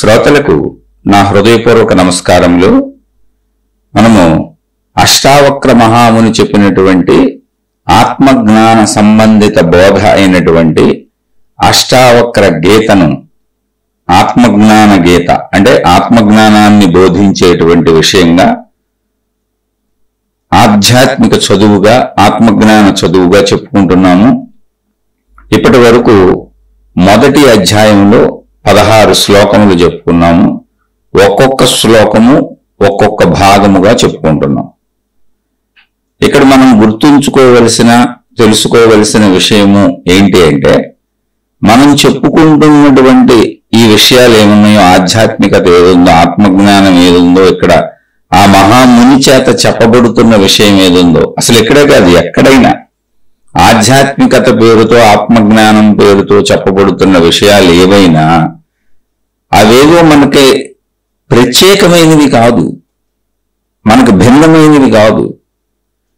శ్రోతలకు నా హృదయపూర్వక నమస్కారములు. మనము అష్టావక్ర మహాముని చెప్పినటువంటి ఆత్మజ్ఞాన సంబంధిత బోధ అయినటువంటి అష్టావక్ర గీతను, ఆత్మజ్ఞాన గీత అంటే ఆత్మజ్ఞానాన్ని బోధించేటువంటి విషయంగా ఆధ్యాత్మిక చదువుగా, ఆత్మజ్ఞాన చదువుగా చెప్పుకుంటున్నాము. ఇప్పటి వరకు మొదటి అధ్యాయంలో 16 శ్లోకములు చెప్పుకున్నాము. ఒక్కొక్క శ్లోకము ఒక్కొక్క భాగముగా చెప్పుకుంటున్నాం. ఇక్కడ మనం గుర్తుంచుకోవలసిన, తెలుసుకోవలసిన విషయము ఏంటి అంటే, మనం చెప్పుకుంటున్నటువంటి ఈ విషయాలు ఏమున్నాయో, ఆధ్యాత్మికత ఏదుందో, ఆత్మజ్ఞానం ఏదుందో, ఇక్కడ ఆ మహాముని చేత చెప్పబడుతున్న విషయం ఏదుందో, అసలు ఇక్కడే కాదు ఎక్కడైనా ఆధ్యాత్మికత పేరుతో, ఆత్మజ్ఞానం పేరుతో చెప్పబడుతున్న విషయాలు ఏవైనా అవేవో మనకి ప్రత్యేకమైనవి కాదు, మనకు భిన్నమైనవి కాదు.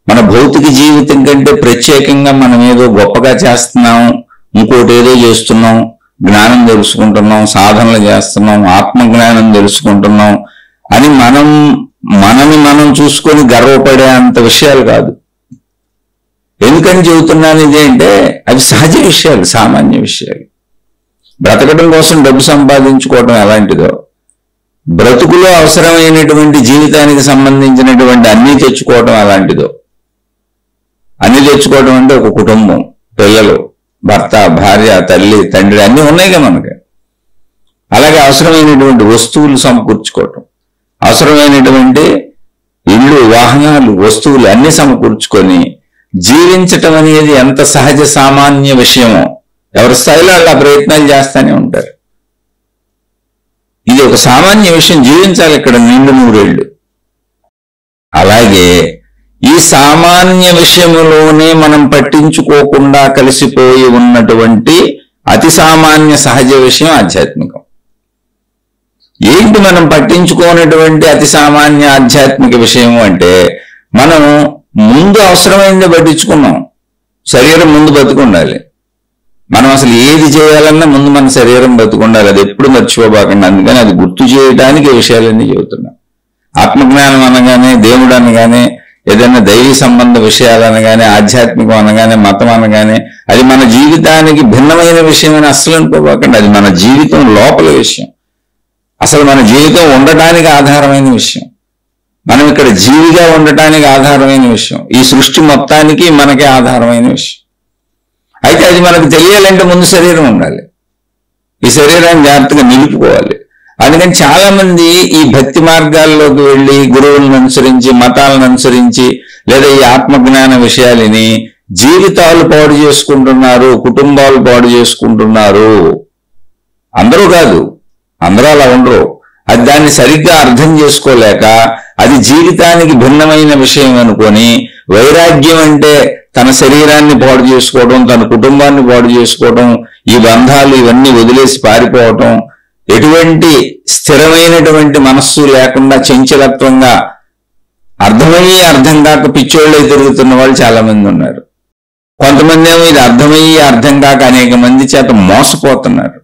మన భౌతిక జీవితం కంటే ప్రత్యేకంగా మనం ఏదో గొప్పగా చేస్తున్నాం, ఇంకోటి ఏదో చేస్తున్నాం, జ్ఞానం తెలుసుకుంటున్నాం, సాధనలు చేస్తున్నాం, ఆత్మజ్ఞానం తెలుసుకుంటున్నాం అని మనని మనం చూసుకొని గర్వపడే అంత విషయాలు కాదు. ఎందుకని చెబుతున్నాను ఇది అంటే, అవి సహజ విషయాలు, సామాన్య విషయాలు. బ్రతకడం కోసం డబ్బు సంపాదించుకోవడం ఎలాంటిదో, బ్రతుకులో అవసరమైనటువంటి జీవితానికి సంబంధించినటువంటి అన్నీ తెచ్చుకోవడం అలాంటిదో. అన్ని తెచ్చుకోవడం అంటే ఒక కుటుంబం, పిల్లలు, భర్త, భార్య, తల్లి, తండ్రి అన్నీ ఉన్నాయిగా మనకి. అలాగే అవసరమైనటువంటి వస్తువులు సమకూర్చుకోవటం, అవసరమైనటువంటి ఇళ్ళు, వాహనాలు, వస్తువులు అన్ని సమకూర్చుకొని జీవించటం అనేది ఎంత సహజ సామాన్య విషయమో ఎవరి స్థాయిలో అలా ప్రయత్నాలు చేస్తూనే ఉంటారు. ఇది ఒక సామాన్య విషయం, జీవించాలి ఇక్కడ నిండు నూరేళ్లు. అలాగే ఈ సామాన్య విషయంలోనే మనం పట్టించుకోకుండా కలిసిపోయి ఉన్నటువంటి అతి సామాన్య సహజ విషయం ఆధ్యాత్మికం. ఏంటి మనం పట్టించుకోనటువంటి అతి సామాన్య ఆధ్యాత్మిక విషయము అంటే, మనం ముందు అవసరమైంది పట్టించుకున్నాం. శరీరం ముందు బతుకుండాలి. మనం అసలు ఏది చేయాలన్నా ముందు మన శరీరం బతుకుండాలి. అది ఎప్పుడు మర్చిపోబాకండి. అందుకని అది గుర్తు చేయడానికి ఈ విషయాలన్నీ చెబుతున్నాం. ఆత్మజ్ఞానం అనగానే, దేవుడు అనగానే, ఏదైనా దైవీ సంబంధ విషయాలు అనగానే, ఆధ్యాత్మికం అనగానే, మతం అనగానే అది మన జీవితానికి భిన్నమైన విషయం అని అస్సలు అనుకోబాకండి. అది మన జీవితం లోపల విషయం, అసలు మన జీవితం ఉండటానికి ఆధారమైన విషయం, మనం ఇక్కడ జీవిగా ఉండటానికి ఆధారమైన విషయం, ఈ సృష్టి మొత్తానికి మనకే ఆధారమైన విషయం. అయితే అది మనకు తెలియాలంటే ముందు శరీరం ఉండాలి. ఈ శరీరాన్ని జాగ్రత్తగా నిలుపుకోవాలి. అందుకని చాలా మంది ఈ భక్తి మార్గాల్లోకి వెళ్ళి గురువులను అనుసరించి, మతాలను అనుసరించి, లేదా ఈ ఆత్మజ్ఞాన విషయాలని జీవితాలు పాడు చేసుకుంటున్నారు, కుటుంబాలు పాడు చేసుకుంటున్నారు. అందరూ కాదు, అందరూ అలా ఉండరు. అది దాన్ని సరిగ్గా అర్థం చేసుకోలేక అది జీవితానికి భిన్నమైన విషయం అనుకొని, వైరాగ్యం అంటే తన శరీరాన్ని పాడు చేసుకోవడం, తన కుటుంబాన్ని పాడు చేసుకోవడం, ఈ బంధాలు ఇవన్నీ వదిలేసి పారిపోవటం, ఎటువంటి స్థిరమైనటువంటి మనస్సు లేకుండా చంచలత్వంగా అర్థమయ్యి అర్థం కాక పిచ్చోళ్ళే తిరుగుతున్న వాళ్ళు చాలా మంది ఉన్నారు. కొంతమంది ఏమో ఇది అర్థమయ్యి అర్థం కాక అనేక మంది చేత మోసపోతున్నారు,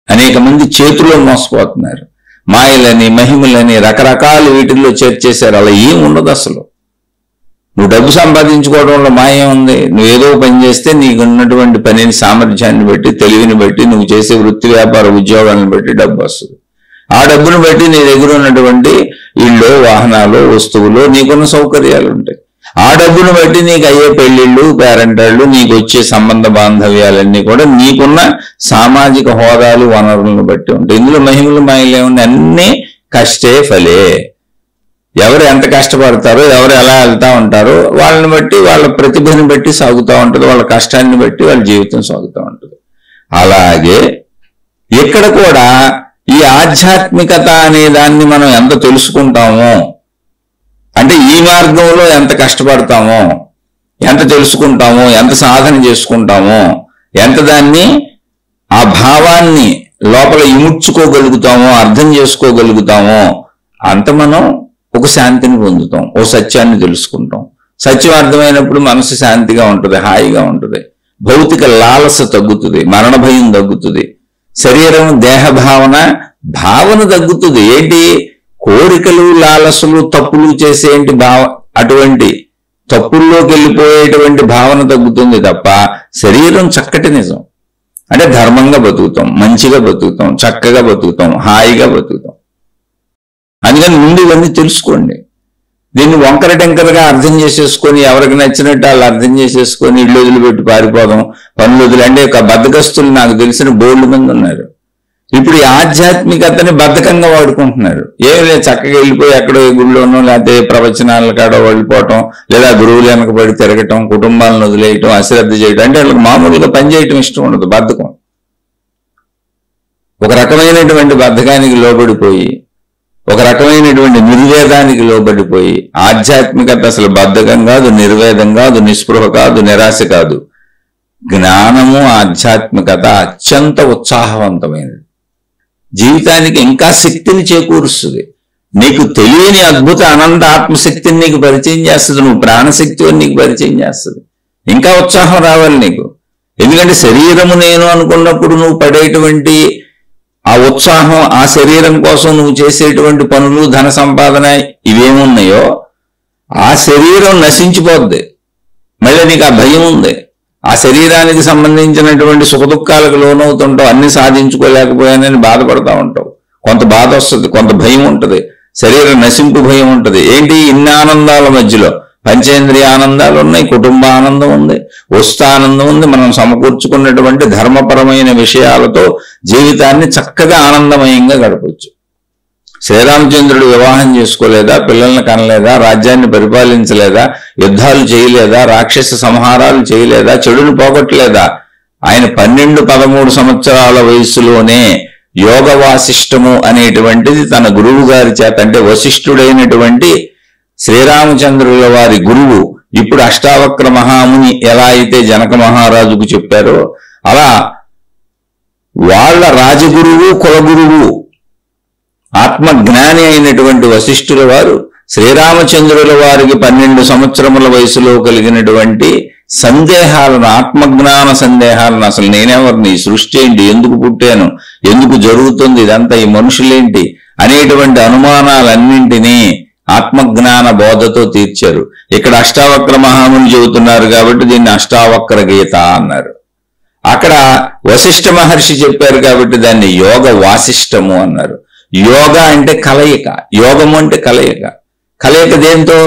అనేక మంది చేతుల్లో మోసపోతున్నారు. మాయలని, మహిమలని, రకరకాల వీటిల్లో చేర్చేశారు. అలా ఏం ఉండదు అసలు. నువ్వు డబ్బు సంపాదించుకోవడంలో మాయం ఉంది. నువ్వు ఏదో పని చేస్తే నీకు ఉన్నటువంటి పనిని, సామర్థ్యాన్ని బట్టి, తెలివిని బట్టి, నువ్వు చేసే వృత్తి, వ్యాపార, ఉద్యోగాలను బట్టి డబ్బు వస్తుంది. ఆ డబ్బును బట్టి నీ దగ్గర ఉన్నటువంటి ఇళ్ళు, వాహనాలు, వస్తువులు, నీకున్న సౌకర్యాలు ఉంటాయి. ఆ డబ్బును బట్టి నీకు అయ్యే పెళ్లిళ్ళు, పేరెంటాళ్ళు, నీకు వచ్చే సంబంధ బాంధవ్యాలన్నీ కూడా నీకున్న సామాజిక హోదాలు, వనరులను బట్టి ఉంటాయి. ఇందులో మహిమలు, మాయలు ఏమున్నాయి? అన్నీ కష్టే ఫలే. ఎవరు ఎంత కష్టపడతారో, ఎవరు ఎలా వెళ్తా ఉంటారో వాళ్ళని బట్టి, వాళ్ళ ప్రతిభని బట్టి సాగుతూ ఉంటుంది, వాళ్ళ కష్టాన్ని బట్టి వాళ్ళ జీవితం సాగుతూ ఉంటుంది. అలాగే ఇక్కడ కూడా ఈ ఆధ్యాత్మికత అనే దాన్ని మనం ఎంత తెలుసుకుంటామో, అంటే ఈ మార్గంలో ఎంత కష్టపడతామో, ఎంత తెలుసుకుంటామో, ఎంత సాధన చేసుకుంటామో, ఎంత దాన్ని, ఆ భావాన్ని లోపల ఇముడ్చుకోగలుగుతామో, అర్థం చేసుకోగలుగుతామో, అంత మనం ఒక శాంతిని పొందుతాం, ఓ సత్యాన్ని తెలుసుకుంటాం. సత్యం అర్థమైనప్పుడు మనసు శాంతిగా ఉంటుంది, హాయిగా ఉంటుంది. భౌతిక లాలస తగ్గుతుంది, మరణ భయం తగ్గుతుంది. శరీరం, దేహ భావన భావన తగ్గుతుంది. ఏంటి? కోరికలు, లాలసలు, తప్పులు చేసేంటి అటువంటి తప్పుల్లోకి వెళ్ళిపోయేటువంటి భావన తగ్గుతుంది తప్ప శరీరం చక్కటి నిజం. అంటే ధర్మంగా బతుకుతాం, మంచిగా బతుకుతాం, చక్కగా బతుకుతాం, హాయిగా బతుకుతాం. అందుకని ముందు ఇవన్నీ తెలుసుకోండి. దీన్ని వంకర టెంకరగా అర్థం చేసేసుకొని ఎవరికి నచ్చినట్టు వాళ్ళు అర్థం చేసేసుకొని ఇళ్ళు వదిలిపెట్టి పారిపోదాం, పనులు వదిలి అంటే ఒక బద్ధకస్తులు నాకు తెలిసిన బోల్డ్ మంది ఉన్నారు. ఇప్పుడు ఈ ఆధ్యాత్మికతని బద్ధకంగా వాడుకుంటున్నారు. ఏమి లేదు, చక్కగా వెళ్ళిపోయి ఎక్కడో గుళ్ళోనో లేకపోతే ప్రవచనాల కాడో వెళ్ళిపోవటం, లేదా గురువులు వెనకబడి తిరగటం, కుటుంబాలను వదిలేయటం, అశ్రద్ధ చేయటం. అంటే వాళ్ళకి మామూలుగా పనిచేయటం ఇష్టం ఉండదు, బద్ధకం. ఒక రకమైనటువంటి బద్ధకానికి లోబడిపోయి, ఒక రకమైనటువంటి నిర్వేదానికి లోబడిపోయి, ఆధ్యాత్మికత అసలు బద్ధకం కాదు, నిర్వేదం కాదు, నిస్పృహ కాదు, నిరాశ కాదు. జ్ఞానము, ఆధ్యాత్మికత అత్యంత ఉత్సాహవంతమైనది. జీవితానికి ఇంకా శక్తిని చేకూరుస్తుంది. నీకు తెలియని అద్భుత అనంత ఆత్మశక్తిని నీకు పరిచయం చేస్తుంది. నువ్వు ప్రాణశక్తి అని నీకు పరిచయం చేస్తుంది. ఇంకా ఉత్సాహం రావాలి నీకు. ఎందుకంటే శరీరము నేను అనుకున్నప్పుడు నువ్వు పడేటువంటి ఆ ఉత్సాహం, ఆ శరీరం కోసం నువ్వు చేసేటువంటి పనులు, ధన సంపాదన ఇవేమున్నాయో ఆ శరీరం నశించిపోద్ది. మళ్ళీ నీకు ఆ భయం ఉంది. ఆ శరీరానికి సంబంధించినటువంటి సుఖదుఖాలకు లోనవుతుంటావు. అన్ని సాధించుకోలేకపోయానని బాధపడతా ఉంటావు. కొంత బాధ వస్తుంది, కొంత భయం ఉంటుంది, శరీర నశింపు భయం ఉంటుంది. ఏంటి? ఇన్ని ఆనందాల మధ్యలో పంచేంద్రియ ఆనందాలు ఉన్నాయి, కుటుంబ ఆనందం ఉంది, వస్తానందం ఉంది. మనం సమకూర్చుకున్నటువంటి ధర్మపరమైన విషయాలతో జీవితాన్ని చక్కగా ఆనందమయంగా గడపవచ్చు. శ్రీరామచంద్రుడు వివాహం చేసుకోలేదా, పిల్లల్ని కనలేదా, రాజ్యాన్ని పరిపాలించలేదా, యుద్ధాలు చేయలేదా, రాక్షస సంహారాలు చేయలేదా, చెడును పోగొట్టలేదా? ఆయన 12-13 సంవత్సరాల వయసులోనే యోగ వాసిష్టము అనేటువంటిది తన గురువు గారి చేత, అంటే వశిష్ఠుడైనటువంటి శ్రీరామచంద్రుల వారి గురువు, ఇప్పుడు అష్టావక్ర మహాముని ఎలా అయితే జనక మహారాజుకు చెప్పారో అలా వాళ్ళ రాజగురువు, కులగురువు, ఆత్మజ్ఞాని అయినటువంటి వశిష్ఠుల వారు శ్రీరామచంద్రుల వారికి 12 సంవత్సరముల వయసులో కలిగినటువంటి సందేహాలను, ఆత్మజ్ఞాన సందేహాలను, అసలు నేనెవరిని, ఈ సృష్టి ఏంటి, ఎందుకు పుట్టాను, ఎందుకు జరుగుతుంది ఇదంతా, ఈ మనుషులేంటి అనేటువంటి అనుమానాలన్నింటినీ ఆత్మజ్ఞాన బోధతో తీర్చారు. ఇక్కడ అష్టావక్ర మహాముని చెబుతున్నారు కాబట్టి దీన్ని అష్టావక్ర గీత అన్నారు. అక్కడ వశిష్ఠ మహర్షి చెప్పారు కాబట్టి దాన్ని యోగ వాసిష్టము అన్నారు. యోగ అంటే కలయిక, యోగము అంటే కలయిక. కలయిక దేంతో?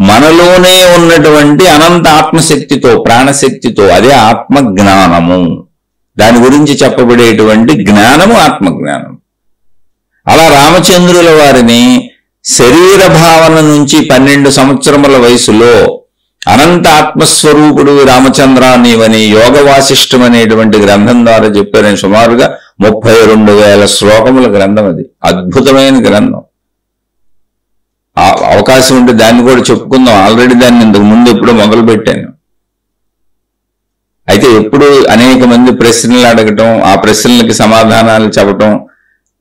మనలోనే ఉన్నటువంటి అనంత ఆత్మశక్తితో, ప్రాణశక్తితో. అదే ఆత్మజ్ఞానము. దాని గురించి చెప్పబడేటువంటి జ్ఞానము ఆత్మజ్ఞానం. అలా రామచంద్రుల వారిని శరీర భావన నుంచి 12 సంవత్సరముల వయసులో అనంత ఆత్మస్వరూపుడు రామచంద్ర నీవని యోగ వాసిష్టం అనేటువంటి గ్రంథం ద్వారా చెప్పారని. సుమారుగా 32,000 శ్లోకముల గ్రంథం అది. అద్భుతమైన గ్రంథం. అవకాశం ఉంటే దాన్ని కూడా చెప్పుకుందాం. ఆల్రెడీ దాన్ని ఇంతకు ముందు ఎప్పుడో మొదలు పెట్టాను. అయితే ఎప్పుడు అనేక మంది ప్రశ్నలు అడగటం, ఆ ప్రశ్నలకి సమాధానాలు చెప్పటం,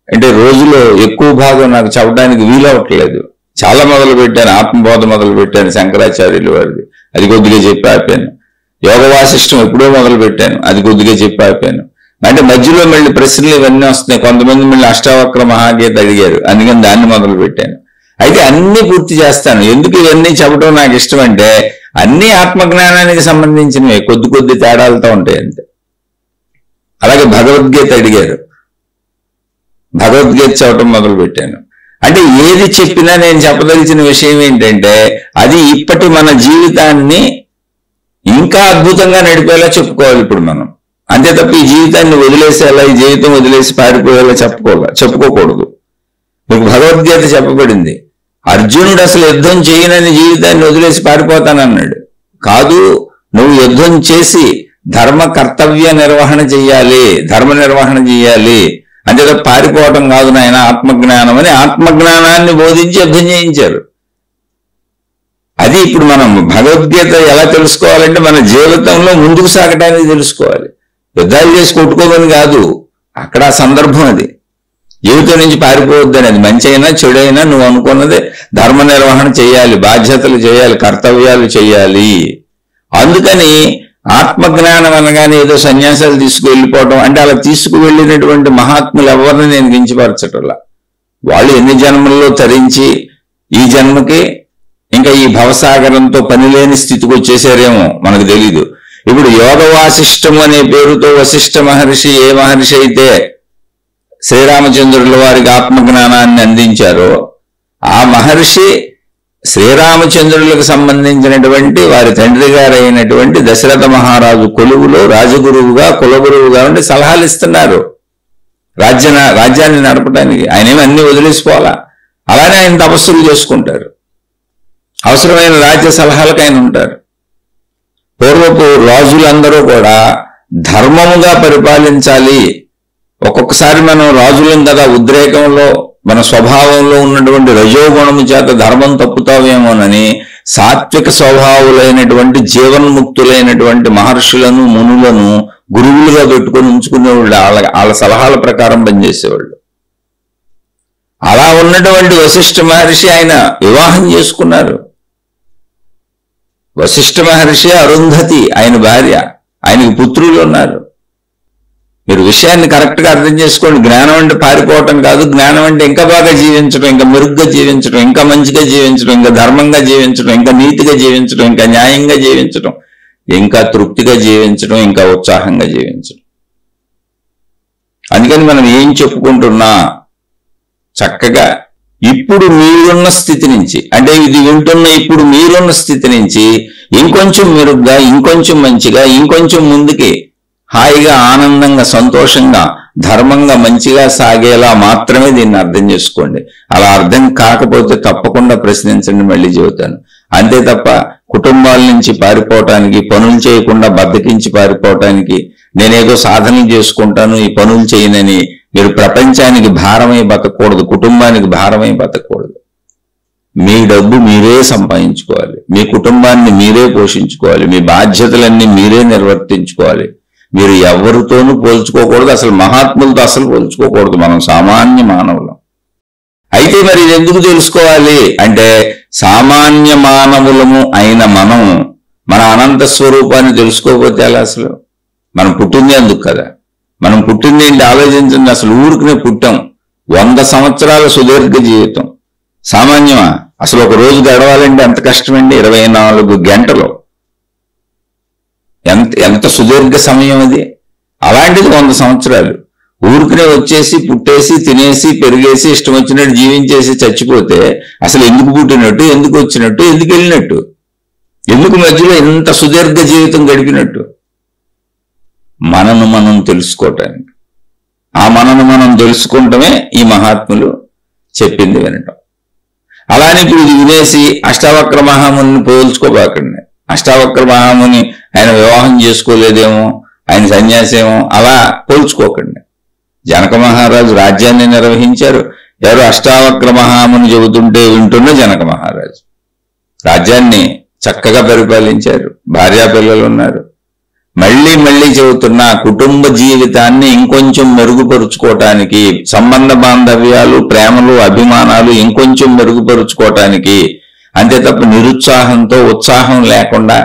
అంటే రోజులో ఎక్కువ భాగం నాకు చెప్పడానికి వీలవట్లేదు. చాలా మొదలు పెట్టాను, ఆత్మబోధ మొదలు పెట్టాను శంకరాచార్యుల వారిది, అది కొద్దిగా చెప్పి ఆపాను. యోగ వాసిష్టం ఎప్పుడో మొదలు పెట్టాను, అది కొద్దిగా చెప్పి ఆపాను. అంటే మధ్యలో మళ్ళీ ప్రశ్నలు ఇవన్నీ వస్తున్నాయి. కొంతమంది మళ్ళీ అష్టావక్ర మహాగీత అడిగారు, అందుకని దాన్ని మొదలు పెట్టాను. అయితే అన్ని పూర్తి చేస్తాను. ఎందుకు ఇవన్నీ చెప్పడం నాకు ఇష్టం అంటే అన్ని ఆత్మజ్ఞానానికి సంబంధించినవి, కొద్ది తేడాలతో ఉంటాయి అంతే. అలాగే భగవద్గీత అడిగారు, భగవద్గీత చెప్పడం మొదలు పెట్టాను. అంటే ఏది చెప్పినా నేను చెప్పదలిచిన విషయం ఏంటంటే అది ఇప్పటి మన జీవితాన్ని ఇంకా అద్భుతంగా నడిపేలా చెప్పుకోవాలి ఇప్పుడు మనం. అంతే తప్ప ఈ జీవితాన్ని వదిలేసేలా, ఈ జీవితం వదిలేసి పారిపోయేలా చెప్పుకోకూడదు. మీకు భగవద్గీత చెప్పబడింది. అర్జునుడు అసలు యుద్ధం చేయనని జీవితాన్ని వదిలేసి పారిపోతానన్నాడు. కాదు, నువ్వు యుద్ధం చేసి ధర్మ కర్తవ్య నిర్వహణ చెయ్యాలి, ధర్మ నిర్వహణ చెయ్యాలి, అంతే తప్ప పారిపోవటం కాదు నాయన ఆత్మజ్ఞానం అని ఆత్మజ్ఞానాన్ని బోధించి యుద్ధం చేయించారు. అది ఇప్పుడు మనం భగవద్గీత ఎలా తెలుసుకోవాలంటే మన జీవితంలో ముందుకు సాగటానికి తెలుసుకోవాలి. యుద్ధాలు చేసి కొట్టుకోమని కాదు, అక్కడ సందర్భం అది. జీవితం నుంచి పారిపోవద్దని, అది మంచి అయినా చెడైనా నువ్వు అనుకున్నదే ధర్మ నిర్వహణ చేయాలి, బాధ్యతలు చేయాలి, కర్తవ్యాలు చేయాలి. అందుకని ఆత్మజ్ఞానం అనగానే ఏదో సన్యాసాలు తీసుకువెళ్ళిపోవడం అంటే అలా తీసుకువెళ్ళినటువంటి మహాత్ములు ఎవరిని నేను కించపరచటంలా. వాళ్ళు ఎన్ని జన్మల్లో తరించి ఈ జన్మకి ఇంకా ఈ భవసాగరంతో పనిలేని స్థితికి వచ్చేసారేమో మనకు తెలీదు. ఇప్పుడు యోగ వాసిష్టం అనే పేరుతో వశిష్ఠ మహర్షి ఏ మహర్షి అయితే శ్రీరామచంద్రుల వారికి ఆత్మజ్ఞానాన్ని అందించారో ఆ మహర్షి శ్రీరామచంద్రులకు సంబంధించినటువంటి వారి తండ్రి గారైనటువంటి దశరథ మహారాజు కొలువులో రాజగురువుగా కులగురువుగా ఉండి సలహాలు ఇస్తున్నారు రాజ్యాన్ని నడపడానికి. ఆయనేమి అన్ని వదిలేసిపోవాలా. అలానే ఆయన తపస్సులు చేసుకుంటారు. అవసరమైన రాజ్య సలహాలకు ఆయన ఉంటారు. పూర్వపు రాజులందరూ కూడా ధర్మముగా పరిపాలించాలి. ఒక్కొక్కసారి మనం రాజులం కదా, ఉద్రేకంలో మన స్వభావంలో ఉన్నటువంటి రజోగుణము చేత ధర్మం తప్పుతావేమోనని సాత్విక స్వభావులైనటువంటి జీవన్ముక్తులైనటువంటి మహర్షులను మునులను గురువులుగా పెట్టుకొని ఉంచుకునేవాళ్ళు. వాళ్ళ సలహాల ప్రకారం పనిచేసేవాళ్ళు. అలా ఉన్నటువంటి వశిష్ఠ మహర్షి ఆయన వివాహం చేసుకున్నారు. వశిష్ఠ మహర్షి అరుంధతి ఆయన భార్య, ఆయనకి పుత్రులు ఉన్నారు. మీరు విషయాన్ని కరెక్ట్ గా అర్థం చేసుకోండి. జ్ఞానం అంటే పారిపోవటం కాదు. జ్ఞానం అంటే ఇంకా బాగా జీవించడం, ఇంకా మెరుగ్గా జీవించడం, ఇంకా మంచిగా జీవించడం, ఇంకా ధర్మంగా జీవించడం, ఇంకా నీతిగా జీవించడం, ఇంకా న్యాయంగా జీవించడం, ఇంకా తృప్తిగా జీవించడం, ఇంకా ఉత్సాహంగా జీవించడం. అందుకని మనం ఏం చెప్పుకుంటున్నా చక్కగా ఇప్పుడు మీరున్న స్థితి నుంచి, అంటే ఇది వింటున్న ఇప్పుడు మీరున్న స్థితి నుంచి ఇంకొంచెం మెరుగ్గా, ఇంకొంచెం మంచిగా, ఇంకొంచెం ముందుకి హాయిగా, ఆనందంగా, సంతోషంగా, ధర్మంగా, మంచిగా సాగేలా మాత్రమే దీన్ని అర్థం చేసుకోండి. అలా అర్థం కాకపోతే తప్పకుండా ప్రశ్నించండి, మళ్ళీ చెబుతాను. అంతే తప్ప కుటుంబాల నుంచి పారిపోవటానికి, పనులు చేయకుండా బద్దకించి పారిపోవటానికి, నేనేదో సాధనలు చేసుకుంటాను ఈ పనులు చేయనని మీరు ప్రపంచానికి భారమై బతకూడదు, కుటుంబానికి భారమై బతకూడదు. మీ డబ్బు మీరే సంపాదించుకోవాలి, మీ కుటుంబాన్ని మీరే పోషించుకోవాలి, మీ బాధ్యతలన్నీ మీరే నిర్వర్తించుకోవాలి. మీరు ఎవరితోనూ పోల్చుకోకూడదు, అసలు మహాత్ములతో అసలు పోల్చుకోకూడదు. మనం సామాన్య మానవులం. అయితే మరి ఇది ఎందుకు తెలుసుకోవాలి అంటే, సామాన్య మానవులము అయిన మనం మన అనంత స్వరూపాన్ని తెలుసుకోకపోతే అలా అసలు మనం పుట్టింది ఎందుకు కదా. మనం పుట్టింది ఏంటి ఆలోచించండి. అసలు ఊరికినే పుట్టాం. 100 సంవత్సరాల సుదీర్ఘ జీవితం సామాన్యమా? అసలు ఒక రోజు గడవాలంటే ఎంత కష్టమండి. 24 గంటలు, ఎంత సుదీర్ఘ సమయం అది. అలాంటిది 100 సంవత్సరాలు ఊరికినే వచ్చేసి పుట్టేసి తినేసి పెరిగేసి ఇష్టం వచ్చినట్టు జీవించేసి చచ్చిపోతే అసలు ఎందుకు పుట్టినట్టు, ఎందుకు వచ్చినట్టు, ఎందుకు వెళ్ళినట్టు, ఎందుకు మధ్యలో ఇంత సుదీర్ఘ జీవితం గడిపినట్టు? మనను మనం తెలుసుకోవటానికి. ఆ మనను మనం తెలుసుకుంటమే ఈ మహాత్ములు చెప్పింది వినటం. అలానే ఇప్పుడు ఇది వినేసి అష్టావక్ర మహాముని పోల్చుకోబాకండి. అష్టావక్ర మహాముని ఆయన వివాహం చేసుకోలేదేమో, ఆయన సన్యాసేమో, అలా పోల్చుకోకండి. జనక మహారాజు రాజ్యాన్ని నిర్వహించారు. ఎవరు? అష్టావక్ర మహాముని చెబుతుంటే వింటున్న జనక మహారాజు రాజ్యాన్ని చక్కగా పరిపాలించారు. భార్యాపిల్లలు ఉన్నారు. మళ్ళీ మళ్ళీ చెబుతున్న కుటుంబ జీవితాన్ని ఇంకొంచెం మెరుగుపరుచుకోవటానికి, సంబంధ బాంధవ్యాలు, ప్రేమలు, అభిమానాలు ఇంకొంచెం మెరుగుపరుచుకోవటానికి, అంతే తప్ప నిరుత్సాహంతో ఉత్సాహం లేకుండా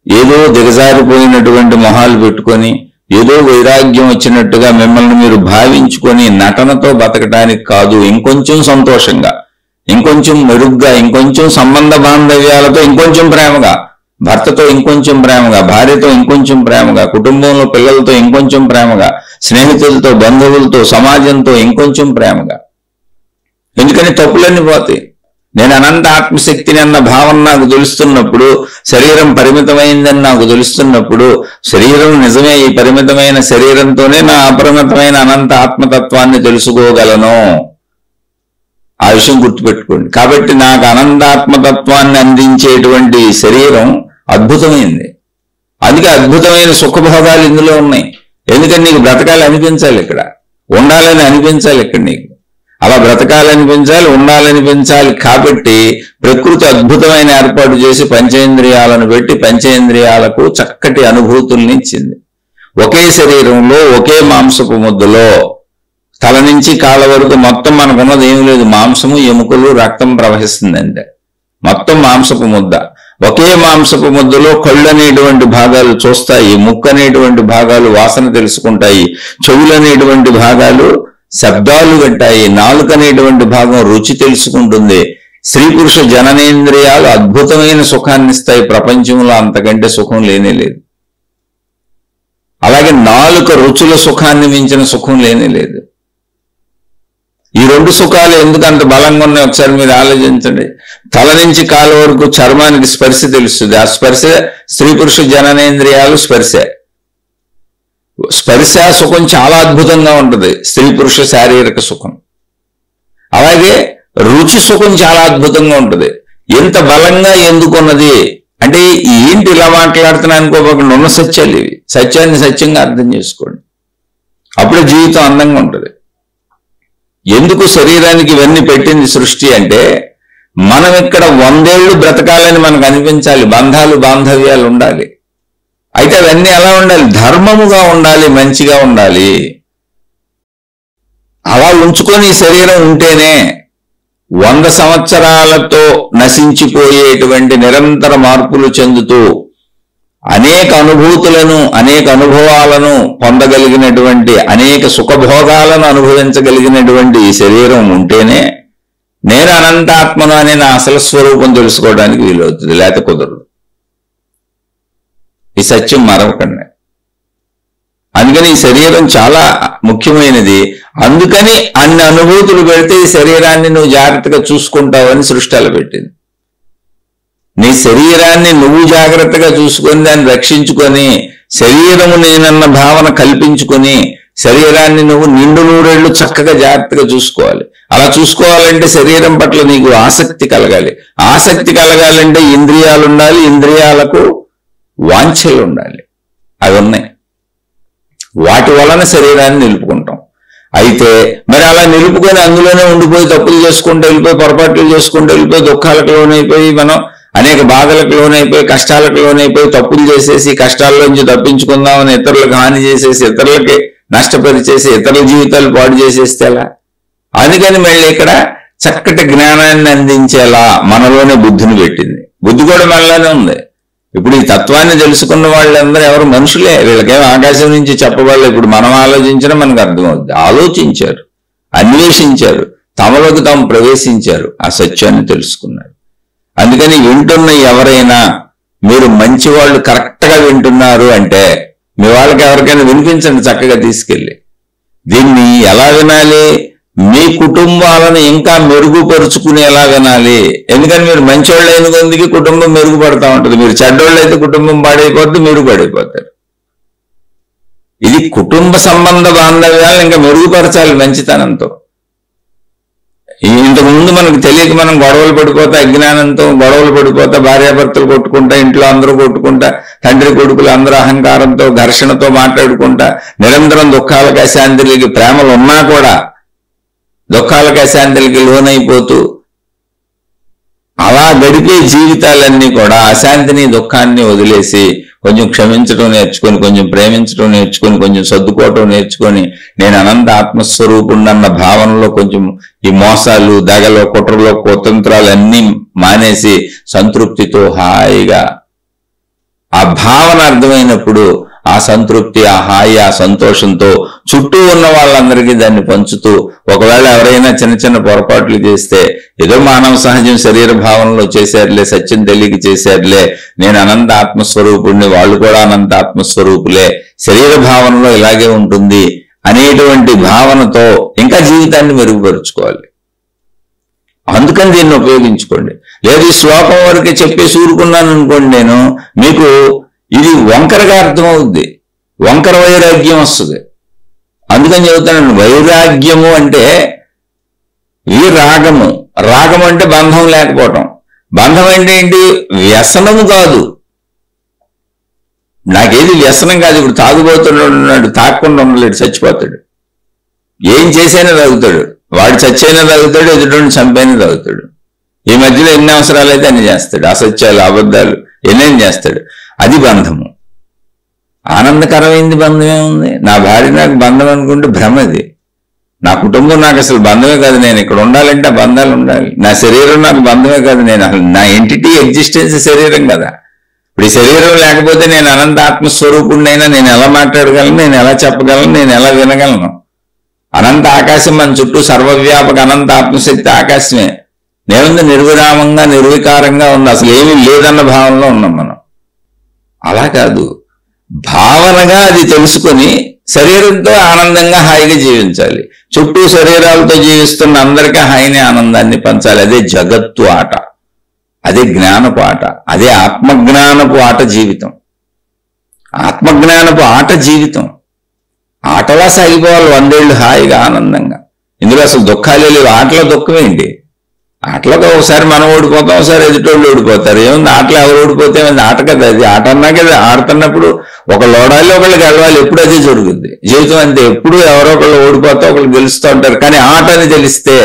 ఏదో దిగజారిపోయినటువంటి మొహాలు పెట్టుకొని ఏదో వైరాగ్యం వచ్చినట్టుగా మిమ్మల్ని మీరు భావించుకొని నటనతో బతకటానికి కాదు. ఇంకొంచెం సంతోషంగా, ఇంకొంచెం మెరుగ్గా, ఇంకొంచెం సంబంధ బాంధవ్యాలతో ఇంకొంచెం ప్రేమగా, భర్తతో ఇంకొంచెం ప్రేమగా, భార్యతో ఇంకొంచెం ప్రేమగా, కుటుంబంలో పిల్లలతో ఇంకొంచెం ప్రేమగా, స్నేహితులతో, బంధువులతో, సమాజంతో ఇంకొంచెం ప్రేమగా. ఎందుకని తప్పులన్నీ పోతాయి. నేను అనంత ఆత్మశక్తిని అన్న భావన నాకు తెలుస్తున్నప్పుడు, శరీరం పరిమితమైందని నాకు తెలుస్తున్నప్పుడు, శరీరం నిజమే, ఈ పరిమితమైన శరీరంతోనే నా అపరిమితమైన అనంత ఆత్మతత్వాన్ని తెలుసుకోగలను. ఆ విషయం గుర్తుపెట్టుకోండి. కాబట్టి నాకు అనంతాత్మతత్వాన్ని అందించేటువంటి శరీరం అద్భుతమైంది. అందుకే అద్భుతమైన సుఖభోగాలు ఇందులో ఉన్నాయి. ఎందుకని నీకు బ్రతకాలి అనిపించాలి, ఇక్కడ ఉండాలని అనిపించాలి. ఇక్కడ నీకు అలా బ్రతకాలనిపించాలి, ఉండాలనిపించాలి. కాబట్టి ప్రకృతి అద్భుతమైన ఏర్పాటు చేసి పంచేంద్రియాలను పెట్టి పంచేంద్రియాలకు చక్కటి అనుభూతుల్ని ఇచ్చింది. ఒకే శరీరంలో ఒకే మాంసపు ముద్దలో తల నుంచి కాళ్ళ వరకు మొత్తం మనకున్నది ఏమీ లేదు. మాంసము, ఎముకలు, రక్తం ప్రవహిస్తుందంటే మొత్తం మాంసపు ముద్ద. ఒకే మాంసపు ముద్దలో కళ్ళు అనేటువంటి భాగాలు చూస్తాయి, ముక్కు అనేటువంటి భాగాలు వాసన తెలుసుకుంటాయి, చెవులు అనేటువంటి భాగాలు శబ్దాలు వింటాయి, నాలుక అనేటువంటి భాగం రుచి తెలుసుకుంటుంది. స్త్రీ పురుష జననేంద్రియాలు అద్భుతమైన సుఖాన్ని ఇస్తాయి. ప్రపంచంలో అంతకంటే సుఖం లేనే లేదు. అలాగే నాలుక రుచుల సుఖాన్ని మించిన సుఖం లేనే లేదు. ఈ రెండు సుఖాలు ఎందుకు అంత బలంగా ఉన్నాయి ఒకసారి మీరు ఆలోచించండి. తల నుంచి కాళ్ళ వరకు చర్మానికి స్పర్శ తెలుస్తుంది. ఆ స్పర్శ స్త్రీ పురుష జననేంద్రియాలు స్పర్శ సుఖం చాలా అద్భుతంగా ఉంటుంది, స్త్రీ పురుష శారీరక సుఖం. అలాగే రుచి సుఖం చాలా అద్భుతంగా ఉంటుంది. ఎంత బలంగా ఎందుకున్నది అంటే ఏంటి ఇలా మాట్లాడుతున్నా అనుకోకుండా ఉన్న సత్యాలు ఇవి. సత్యాన్ని సత్యంగా అర్థం చేసుకోండి, అప్పుడే జీవితం అందంగా ఉంటుంది. ఎందుకు శరీరానికి ఇవన్నీ పెట్టింది సృష్టి అంటే మనం ఇక్కడ 100 ఏళ్ళు బ్రతకాలని మనకు అనిపించాలి, బంధాలు బాంధవ్యాలు ఉండాలి. అయితే అవన్నీ ఎలా ఉండాలి? ధర్మముగా ఉండాలి, మంచిగా ఉండాలి. అలా ఉంచుకొని శరీరం ఉంటేనే 100 సంవత్సరాలతో నశించిపోయేటువంటి నిరంతర మార్పులు చెందుతూ అనేక అనుభూతులను అనేక అనుభవాలను పొందగలిగినటువంటి అనేక సుఖభోగాలను అనుభవించగలిగినటువంటి ఈ శరీరం ఉంటేనే నేను అనంతాత్మను అనే నా అసలు స్వరూపం తెలుసుకోవడానికి వీలవుతుంది, లేకపోతే కుదరదు. ఈ సత్యం మరవకండి. అందుకని ఈ శరీరం చాలా ముఖ్యమైనది. అందుకని అన్ని అనుభూతులు పెడితే ఈ శరీరాన్ని నువ్వు జాగ్రత్తగా చూసుకుంటావని సృష్టిలో పెట్టింది. నీ శరీరాన్ని నువ్వు జాగ్రత్తగా చూసుకొని దాన్ని రక్షించుకొని శరీరము నేనన్న భావన కల్పించుకొని శరీరాన్ని నువ్వు నిండు నూరేళ్లు చక్కగా జాగ్రత్తగా చూసుకోవాలి. అలా చూసుకోవాలంటే శరీరం పట్ల నీకు ఆసక్తి కలగాలి. ఆసక్తి కలగాలంటే ఇంద్రియాలు ఉండాలి, ఇంద్రియాలకు వాంఛలు ఉండాలి. అవి ఉన్నాయి. వాటి వలన శరీరాన్ని నిలుపుకుంటాం. అయితే మరి అలా నిలుపుకొని అందులోనే ఉండిపోయి తప్పులు చేసుకుంటూ వెళ్ళిపోయి పొరపాట్లు చేసుకుంటూ వెళ్ళిపోయి దుఃఖాలకు లోనైపోయి మనం అనేక బాధలకు లోనైపోయి కష్టాలకు లోనైపోయి తప్పులు చేసేసి కష్టాల్లోంచి తప్పించుకుందామని ఇతరులకు హాని చేసేసి ఇతరులకి నష్టపరిచేసి ఇతరుల జీవితాలు పాడు చేసేస్తే ఎలా? అందుకని మళ్ళీ ఇక్కడ చక్కటి జ్ఞానాన్ని అందించేలా మనలోనే బుద్ధిని పెట్టింది. బుద్ధి కూడా మనలోనే ఉంది. ఇప్పుడు ఈ తత్వాన్ని తెలుసుకున్న వాళ్ళందరూ ఎవరు? మనుషులే. వీళ్ళకేమో ఆకాశం నుంచి చెప్పవాళ్ళు. ఇప్పుడు మనం ఆలోచించినా మనకు అర్థమవుద్ది. ఆలోచించారు, అన్వేషించారు, తమలోకి తాము ప్రవేశించారు, ఆ సత్యాన్ని తెలుసుకున్నారు. అందుకని వింటున్న ఎవరైనా మీరు మంచి వాళ్ళు కరెక్ట్గా వింటున్నారు అంటే మీ వాళ్ళకి ఎవరికైనా వినిపించండి చక్కగా తీసుకెళ్ళి. దీన్ని ఎలా వినాలి? మీ కుటుంబాలను ఇంకా మెరుగుపరుచుకునేలా వినాలి. ఎందుకని మీరు మంచివాళ్ళు అయిన కొద్దికి కుటుంబం మెరుగుపడతా ఉంటుంది. మీరు చెడ్డోళ్ళు అయితే కుటుంబం పాడైపోద్ది, మీరు పాడైపోతారు. ఇది కుటుంబ సంబంధ బాంధవ్యాలను ఇంకా మెరుగుపరచాలి మంచితనంతో. ఇంతకుముందు మనకు తెలియక మనం గొడవలు పడిపోతా, అజ్ఞానంతో గొడవలు పడిపోతా, భార్యాభర్తలు కొట్టుకుంటా, ఇంట్లో అందరూ కొట్టుకుంటా, తండ్రి కొడుకులు అందరూ అహంకారంతో ఘర్షణతో మాట్లాడుకుంటా నిరంతరం దుఃఖాలకు అశాంతులకి ప్రేమలు ఉన్నా కూడా దుఃఖాలకు అశాంతులకి లోనైపోతూ అలా గడిపే జీవితాలన్నీ కూడా అశాంతిని దుఃఖాన్ని వదిలేసి కొంచెం క్షమించడం నేర్చుకొని, కొంచెం ప్రేమించడం నేర్చుకొని, కొంచెం సర్దుకోవటం నేర్చుకొని నేను అనంత ఆత్మస్వరూపుణ్ణన్న భావనలో కొంచెం ఈ మోసాలు దగలు కుట్రలు కుతంత్రాలు అన్నీ మానేసి సంతృప్తితో హాయిగా ఆ భావన అర్థమైనప్పుడు ఆ సంతృప్తి, ఆ హాయి, ఆ సంతోషంతో చుట్టూ ఉన్న వాళ్ళందరికీ దాన్ని పంచుతూ ఒకవేళ ఎవరైనా చిన్న చిన్న పొరపాట్లు చేస్తే ఏదో మానవ సహజం శరీర భావనలో చేశారులే, సత్యం తెలియక చేశారులే, నేను అనంత ఆత్మస్వరూపుడిని, వాళ్ళు కూడా అనంత ఆత్మస్వరూపులే, శరీర భావనలో ఇలాగే ఉంటుంది అనేటువంటి భావనతో ఇంకా జీవితాన్ని మెరుగుపరుచుకోవాలి. అందుకని దీన్ని ఉపయోగించుకోండి. లేదు ఈ శ్లోకం వరకే చెప్పేసి ఊరుకున్నాను అనుకోండి, నేను మీకు ఇది వంకరగా అర్థమవుద్ది, వంకర వైరాగ్యం వస్తుంది. అందుకని చెబుతాను, వైరాగ్యము అంటే రాగము. రాగం అంటే బంధం లేకపోవటం. బంధం అంటే ఏంటి? వ్యసనము కాదు. నాకేది వ్యసనం కాదు. ఇప్పుడు తాగుబోతున్నాడు, తాగకుండా ఉండలేడు, చచ్చిపోతాడు. ఏం చేసైనా తాగుతాడు, వాడు చచ్చైనా తాగుతాడు, ఎదుటి చంపైనా తాగుతాడు. ఈ మధ్యలో ఎన్ని అవసరాలు అయితే అన్ని చేస్తాడు, అసత్యాలు అబద్ధాలు ఎన్నేం చేస్తాడు. అది బంధము. ఆనందకరమైంది బంధం ఏముంది? నా భార్య నాకు బంధం అనుకుంటే భ్రమది. నా కుటుంబం నాకు అసలు బంధమే కాదు, నేను ఇక్కడ ఉండాలంటే ఆ బంధాలు ఉండాలి. నా శరీరం నాకు బంధమే కాదు, నేను అసలు నా ఎంటిటీ ఎగ్జిస్టెన్స్ శరీరం కదా. ఇప్పుడు ఈ శరీరం లేకపోతే నేను అనంత ఆత్మస్వరూపుడినైనా నేను ఎలా మాట్లాడగలను, నేను ఎలా చెప్పగలను, నేను ఎలా వినగలను? అనంత ఆకాశం మన చుట్టూ సర్వవ్యాపక అనంత ఆత్మశక్తి ఆకాశమే. నేనుంది నిర్విరామంగా నిర్వికారంగా ఉంది, అసలు ఏమీ లేదన్న భావనలో ఉన్నాం మనం. అలా కాదు, భావనగా అది తెలుసుకొని శరీరంతో ఆనందంగా హాయిగా జీవించాలి. చుట్టూ శరీరాలతో జీవిస్తున్న అందరికీ హాయిని ఆనందాన్ని పంచాలి. అదే జగత్తు ఆట, అదే జ్ఞానపు ఆట, అదే ఆత్మజ్ఞానపు ఆట జీవితం. ఆత్మజ్ఞానపు ఆట జీవితం. ఆటలా సాగిపోవాలి 100 ఏళ్ళు హాయిగా ఆనందంగా. ఇందులో అసలు దుఃఖాలే లేవు. ఆటలో దుఃఖం ఏంటి? ఆటలో ఒకసారి మనం ఓడిపోతాం, ఒకసారి ఎదుటోళ్ళు ఓడిపోతారు. ఏముంది ఆటలో ఎవరు ఓడిపోతే ఆట కదా అది. ఆట అన్నా కదా, ఆడుతున్నప్పుడు ఒకళ్ళు ఓడాలి, ఒకళ్ళు గెలవాలి. ఎప్పుడు అదే జరుగుద్ది. జీవితం అంతే, ఎప్పుడు ఎవరో ఒకళ్ళు ఓడిపోతే ఒకళ్ళు గెలుస్తూ ఉంటారు. కానీ ఆటని తెలిస్తే,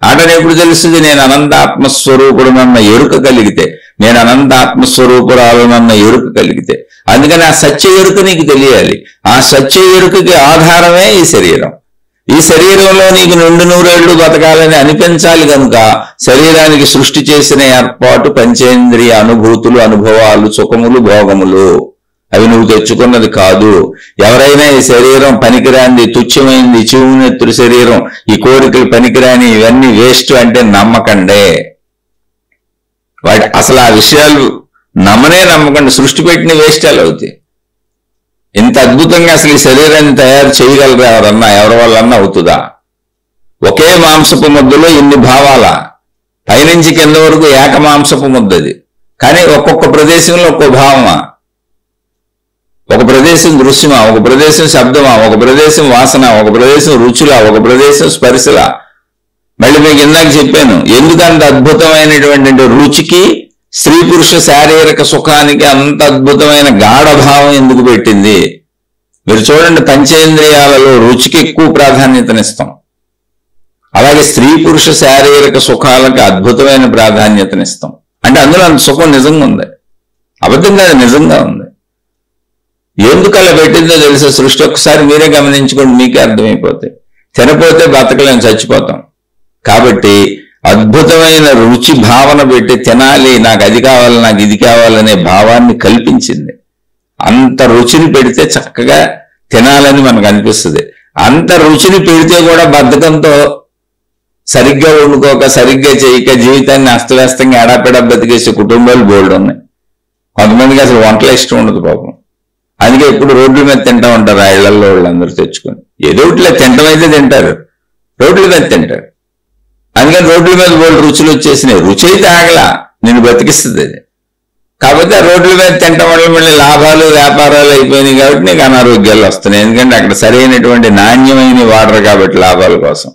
ఆటని ఎప్పుడు తెలుస్తుంది? నేను అనంతాత్మస్వరూపుడునన్న ఎరుక కలిగితే, నేను అనంతాత్మస్వరూపురాలునన్న ఎరుక కలిగితే. అందుకని ఆ సత్య ఎరుక నీకు తెలియాలి. ఆ సత్య ఎరుకకి ఆధారమే ఈ శరీరం. ఈ శరీరంలో నీకు 100 ఏళ్ళు బతకాలని అనిపించాలి కనుక శరీరానికి సృష్టి చేసిన ఏర్పాటు పంచేంద్రియ అనుభూతులు, అనుభవాలు, సుఖములు, భోగములు. అవి నువ్వు తెచ్చుకున్నది కాదు. ఎవరైనా ఈ శరీరం పనికిరాంది, తుచ్చమైంది, చివునెత్తుడు శరీరం, ఈ కోరికలు పనికిరాని, ఇవన్నీ వేస్ట్ అంటే నమ్మకండే. వాటి అసలు ఆ విషయాలు నమ్మకండి. సృష్టి పెట్టిన వేస్ట్ ఎలా అవుతాయి? ఇంత అద్భుతంగా అసలు ఈ శరీరాన్ని తయారు చేయగలరా ఎవరన్నా? ఎవరి వల్లన్నా అవుతుందా? ఒకే మాంసపు ముద్దలో ఇన్ని భావాల, పైనుంచి కింద వరకు ఏక మాంసపు ముద్దది. కానీ ఒక్కొక్క ప్రదేశంలో ఒక్కో భావమా, ఒక ప్రదేశం దృశ్యమా, ఒక ప్రదేశం శబ్దమా, ఒక ప్రదేశం వాసన, ఒక ప్రదేశం రుచులా, ఒక ప్రదేశం స్పర్శలా. మళ్ళీ మీకు ఇందాక చెప్పాను, ఎందుకంత అద్భుతమైనటువంటి రుచికి, స్త్రీ పురుష శారీరక సుఖానికి అంత అద్భుతమైన గాఢభావం ఎందుకు పెట్టింది? మీరు చూడండి, పంచేంద్రియాలలో రుచికి ఎక్కువ ప్రాధాన్యతనిస్తాం. అలాగే స్త్రీ పురుష శారీరక సుఖాలకు అద్భుతమైన ప్రాధాన్యతనిస్తాం. అంటే అందులో అంత సుఖం నిజంగా ఉంది, అబద్ధం కాదు, నిజంగా ఉంది. ఎందుకు అలా పెట్టిందో తెలిసే సృష్టి ఒక్కసారి మీరే గమనించుకోండి, మీకే అర్థమైపోతాయి. తినపోతే బతకలేం, చచ్చిపోతాం. కాబట్టి అద్భుతమైన రుచి భావన పెట్టి తినాలి, నాకు అది కావాలి, నాకు ఇది కావాలనే భావాన్ని కల్పించింది. అంత రుచిని పెడితే చక్కగా తినాలని మనకు అనిపిస్తుంది. అంత రుచిని పెడితే కూడా బద్ధకంతో సరిగ్గా వండుకోక, సరిగ్గా చేయక జీవితాన్ని అస్తవ్యస్తంగా ఎడాపెడా బతికేసే కుటుంబాలు బోల్డ్ ఉన్నాయి. కొంతమందికి అసలు వంటలు ఇష్టం ఉండదు పాపం. అందుకే ఎప్పుడు రోడ్ల మీద తింటా ఉంటారు ఆ ఇళ్లలో వాళ్ళందరూ తెచ్చుకొని. ఏదో ఒకటిలో తింటం అయితే తింటారు, రోడ్ల మీద తింటారు. అందుకని రోడ్ల మీద బోల్డ్ రుచులు వచ్చేసినాయి. రుచి అయితే ఆగలా, నిన్ను బతికిస్తుంది అది. కాకపోతే ఆ రోడ్ల మీద తింటం వల్ల మళ్ళీ లాభాలు వ్యాపారాలు అయిపోయినాయి కాబట్టి నీకు అనారోగ్యాలు వస్తున్నాయి. ఎందుకంటే అక్కడ సరైనటువంటి నాణ్యమైన వాడరు కాబట్టి లాభాల కోసం.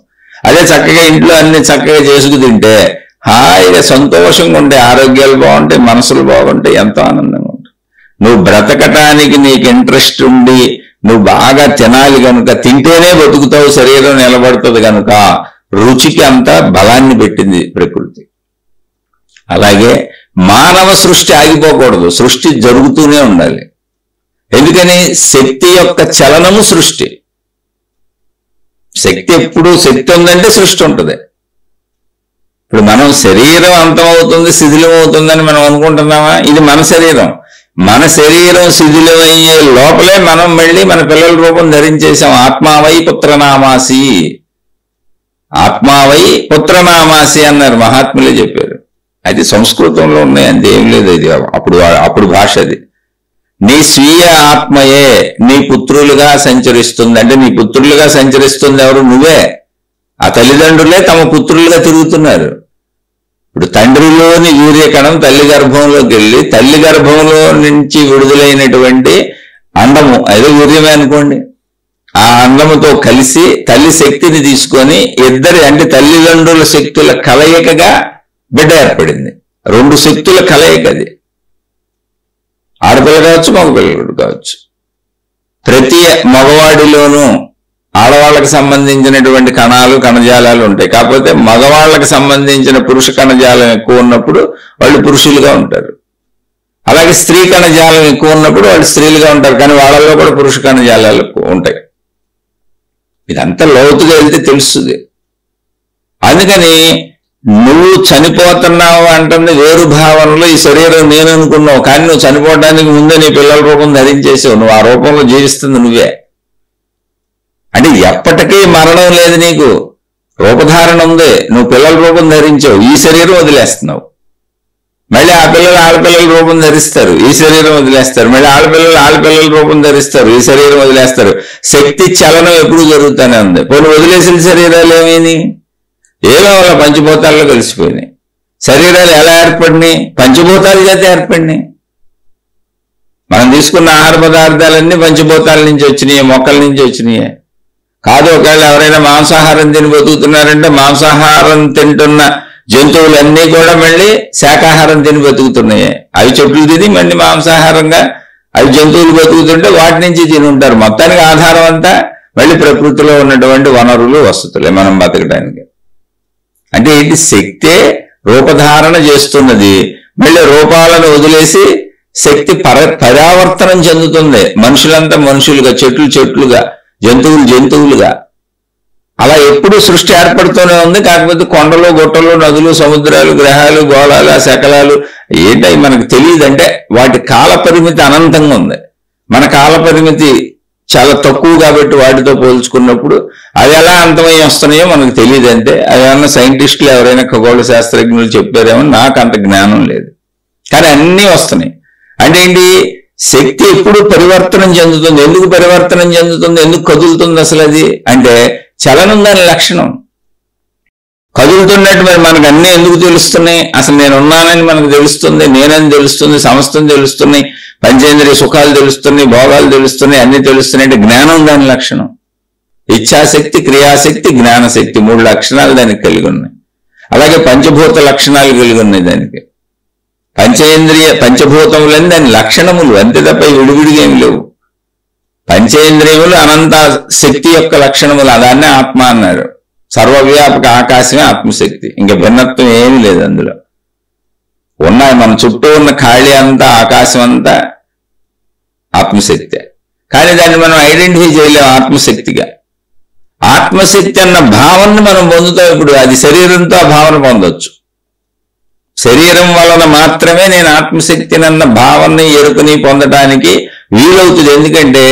అదే చక్కగా ఇంట్లో అన్ని చక్కగా చేసుకు తింటే హాయిగా సంతోషంగా ఉంటే, ఆరోగ్యాలు బాగుంటాయి, మనసులు బాగుంటాయి, ఎంతో ఆనందంగా ఉంటాయి. నువ్వు బ్రతకటానికి నీకు ఇంట్రెస్ట్ ఉండి నువ్వు బాగా తినాలి కనుక, తింటేనే బతుకుతావు, శరీరం నిలబడుతుంది కనుక రుచికి అంత బలాన్ని పెట్టింది ప్రకృతి. అలాగే మానవ సృష్టి ఆగిపోకూడదు, సృష్టి జరుగుతూనే ఉండాలి. ఎందుకని? శక్తి యొక్క చలనము సృష్టి. శక్తి ఎప్పుడు, శక్తి ఉందంటే సృష్టి ఉంటుంది. ఇప్పుడు మనం శరీరం అంతమవుతుంది, శిథిలం అవుతుందని మనం అనుకుంటున్నామా? ఇది మన శరీరం. మన శరీరం శిథిలమయ్యే లోపలే మనం మళ్ళీ మన పిల్లల రూపం ధరించేసాం. ఆత్మావై పుత్రనామాసి, ఆత్మావై పుత్రనామాసి అన్నారు మహాత్ములే చెప్పారు. అది సంస్కృతంలో ఉన్నాయి, అంతే, ఏం లేదు. అది అప్పుడు భాష. అది నీ స్వీయ ఆత్మయే నీ పుత్రులుగా సంచరిస్తుంది. అంటే నీ పుత్రులుగా సంచరిస్తుంది ఎవరు? నువ్వే. ఆ తల్లిదండ్రులే తమ పుత్రులుగా తిరుగుతున్నారు. ఇప్పుడు తండ్రిలోని వీర్యకణం తల్లి గర్భంలోకి వెళ్ళి, తల్లి గర్భంలో నుంచి విడుదలైనటువంటి అండము, అదే వీర్యమే అనుకోండి, ఆ అండముతో కలిసి తల్లి శక్తిని తీసుకొని ఇద్దరి, అంటే తల్లిదండ్రుల శక్తుల కలయికగా బిడ్డ ఏర్పడింది. 2 శక్తుల కలయిక అది. ఆడపిల్ల కావచ్చు, మగపిల్లడు కావచ్చు. ప్రతి మగవాడిలోనూ ఆడవాళ్ళకి సంబంధించినటువంటి కణాలు, కణజాలాలు ఉంటాయి. కాకపోతే మగవాళ్ళకి సంబంధించిన పురుష కణజాలం ఎక్కువ ఉన్నప్పుడు వాళ్ళు పురుషులుగా ఉంటారు. అలాగే స్త్రీ కణజాలం ఎక్కువ ఉన్నప్పుడు వాళ్ళు స్త్రీలుగా ఉంటారు. కానీ వాళ్ళల్లో కూడా పురుష కణజాలాలు ఉంటాయి. ఇదంతా లోతుగా వెళ్తే తెలుస్తుంది. అందుకని నువ్వు చనిపోతున్నావు అంటుంది వేరు భావనలో ఈ శరీరం నేను అనుకున్నావు, కానీ నువ్వు చనిపోవడానికి ముందే నీ పిల్లల రూపం ధరించేసావు. నువ్వు ఆ రూపంలో జీవిస్తుంది నువ్వే. అంటే ఎప్పటికీ మరణం లేదు, నీకు రూపధారణ ఉంది. నువ్వు పిల్లల రూపం ధరించావు, ఈ శరీరం వదిలేస్తున్నావు. మళ్ళీ ఆ పిల్లలు ఆడపిల్లల రూపం ధరిస్తారు, ఈ శరీరం వదిలేస్తారు. మళ్ళీ ఆడపిల్లల రూపం ధరిస్తారు, ఈ శరీరం వదిలేస్తారు. శక్తి చలనం ఎప్పుడు జరుగుతూనే ఉంది. పోనీ వదిలేసిన శరీరాలు ఏమైంది? ఏదో వాళ్ళ పంచభూతాల్లో కలిసిపోయినాయి. శరీరాలు ఎలా ఏర్పడినాయి? పంచభూతాల చేత ఏర్పడినాయి. మనం తీసుకున్న ఆహార పదార్థాలన్నీ పంచభూతాల నుంచి వచ్చినాయి, మొక్కల నుంచి వచ్చినాయి కాదు. ఒకవేళ ఎవరైనా మాంసాహారం తిని బతుకుతున్నారంటే మాంసాహారం తింటున్న జంతువులన్నీ కూడా మళ్ళీ శాకాహారం తిని బతుకుతున్నాయి. అవి చెట్లు తిని మళ్ళీ మాంసాహారంగా అవి జంతువులు బతుకుతుంటే వాటి నుంచి తిని ఉంటారు. మొత్తానికి ఆధారం అంతా మళ్ళీ ప్రకృతిలో ఉన్నటువంటి వనరులు, వసతులే మనం బతకడానికి. అంటే ఏంటి? శక్తే రూపధారణ చేస్తున్నది. మళ్ళీ రూపాలను వదిలేసి శక్తి పరావర్తనం చెందుతుంది. మనుషులంతా మనుషులుగా, చెట్లు చెట్లుగా, జంతువులు జంతువులుగా. అలా ఎప్పుడు సృష్టి ఏర్పడుతూనే ఉంది. కాకపోతే కొండలు, గుట్టలు, నదులు, సముద్రాలు, గ్రహాలు, గోళాలు, ఆ శకలాలు ఏంటవి మనకు తెలియదు. అంటే వాటి కాల పరిమితి అనంతంగా ఉంది. మన కాల పరిమితి చాలా తక్కువ కాబట్టి వాటితో పోల్చుకున్నప్పుడు అవి ఎలా అంతమై వస్తున్నాయో మనకు తెలియదు. అంతే. అదేమన్నా సైంటిస్టులు ఎవరైనా ఖగోళ శాస్త్రజ్ఞులు చెప్పారేమో, నాకు అంత జ్ఞానం లేదు. కానీ అన్నీ వస్తున్నాయి. అంటే ఏంటి? శక్తి ఎప్పుడు పరివర్తనం చెందుతుంది. ఎందుకు పరివర్తనం చెందుతుంది? ఎందుకు కదులుతుంది అసలు అది? అంటే చలనం దాని లక్షణం. కదులుతున్నట్టు మరి మనకు అన్నీ ఎందుకు తెలుస్తున్నాయి? అసలు నేను ఉన్నానని మనకు తెలుస్తుంది, నేనని తెలుస్తుంది, సమస్తం తెలుస్తున్నాయి, పంచేంద్రియ సుఖాలు తెలుస్తున్నాయి, భోగాలు తెలుస్తున్నాయి, అన్ని తెలుస్తున్నాయి. అంటే జ్ఞానం దాని లక్షణం. ఇచ్ఛాశక్తి, క్రియాశక్తి, జ్ఞానశక్తి, 3 లక్షణాలు దానికి కలిగి ఉన్నాయి. అలాగే పంచభూత లక్షణాలు కలిగి ఉన్నాయి దానికి. పంచభూతములని దాని లక్షణములు అంతే తప్ప విడివిడిగా ఏమి లేవు. పంచేంద్రియములు అనంత శక్తి యొక్క లక్షణములు, అదాన్నే ఆత్మ అన్నారు. సర్వవ్యాపక ఆకాశమే ఆత్మశక్తి. ఇంకా భిన్నత్వం ఏమీ లేదు అందులో. ఉన్నాయి మన చుట్టూ ఉన్న ఖాళీ అంతా, ఆకాశం అంతా ఆత్మశక్తే. కానీ దాన్ని మనం ఐడెంటిఫై చేయలేము ఆత్మశక్తిగా. ఆత్మశక్తి అన్న భావనను మనం పొందుతాం. ఇప్పుడు అది శరీరంతో ఆ భావన పొందొచ్చు. శరీరం వలన మాత్రమే నేను ఆత్మశక్తిని అన్న భావనని, ఎరుకని పొందటానికి వీలవుతుంది. ఎందుకంటే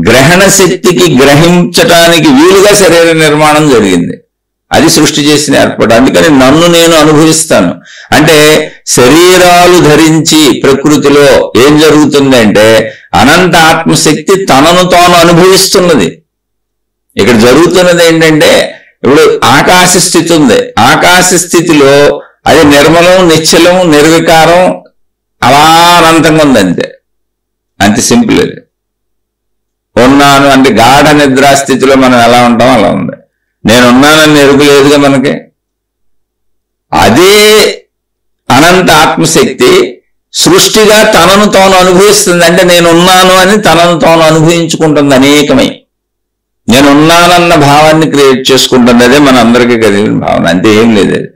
గ్రహణ శక్తికి గ్రహించటానికి వీలుగా శరీర నిర్మాణం జరిగింది. అది సృష్టి చేసిన ఏర్పాటు. అందుకని నన్ను నేను అనుభవిస్తాను. అంటే శరీరాలు ధరించి ప్రకృతిలో ఏం జరుగుతుందంటే అనంత ఆత్మశక్తి తనను తాను అనుభవిస్తున్నది. ఇక్కడ జరుగుతున్నది ఏంటంటే, ఇప్పుడు ఆకాశ స్థితి ఉంది. ఆకాశ స్థితిలో అది నిర్మలం, నిశ్చలం, నిర్వికారం, అలా అనంతంగా ఉంది. అంతే. అంత సింపుల్. అది ఉన్నాను అంటే గాఢ నిద్రాస్థితిలో మనం ఎలా ఉంటాం అలా ఉంది. నేనున్నానని ఎరుగు లేదుగా మనకి. అదే అనంత ఆత్మశక్తి సృష్టిగా తనను తాను అనుభవిస్తుంది. అంటే నేనున్నాను అని తనను తాను అనుభవించుకుంటుంది. అనేకమై నేనున్నానన్న భావాన్ని క్రియేట్ చేసుకుంటుంది. అదే మన అందరికీ కలిగిన భావన. అంతే, ఏం లేదు అది.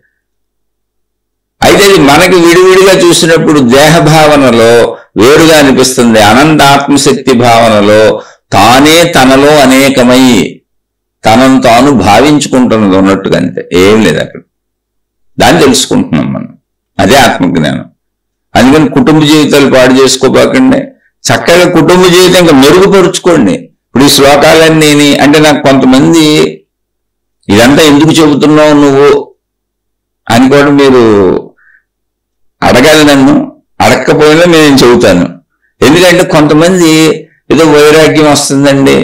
అయితే అది మనకి విడివిడిగా చూసినప్పుడు దేహ భావనలో వేరుగా అనిపిస్తుంది. అనంత ఆత్మశక్తి భావనలో తానే తనలో అనేకమై తనను తాను భావించుకుంటున్నది ఉన్నట్టుగా. అంతే, ఏం లేదు అక్కడ. దాన్ని తెలుసుకుంటున్నాం మనం. అదే ఆత్మజ్ఞానం. అందుకని కుటుంబ జీవితాలు పాడు చేసుకోబాకండి. చక్కగా కుటుంబ జీవితం ఇంకా మెరుగుపరుచుకోండి. ఇప్పుడు ఈ శ్లోకాలన్నీ అంటే నాకు కొంతమంది ఇదంతా ఎందుకు చెబుతున్నావు నువ్వు అని కూడా మీరు అడగాలి. నన్ను అడగకపోయినా నేను చెబుతాను. ఎందుకంటే కొంతమంది ఏదో వైరాగ్యం వస్తుందండి,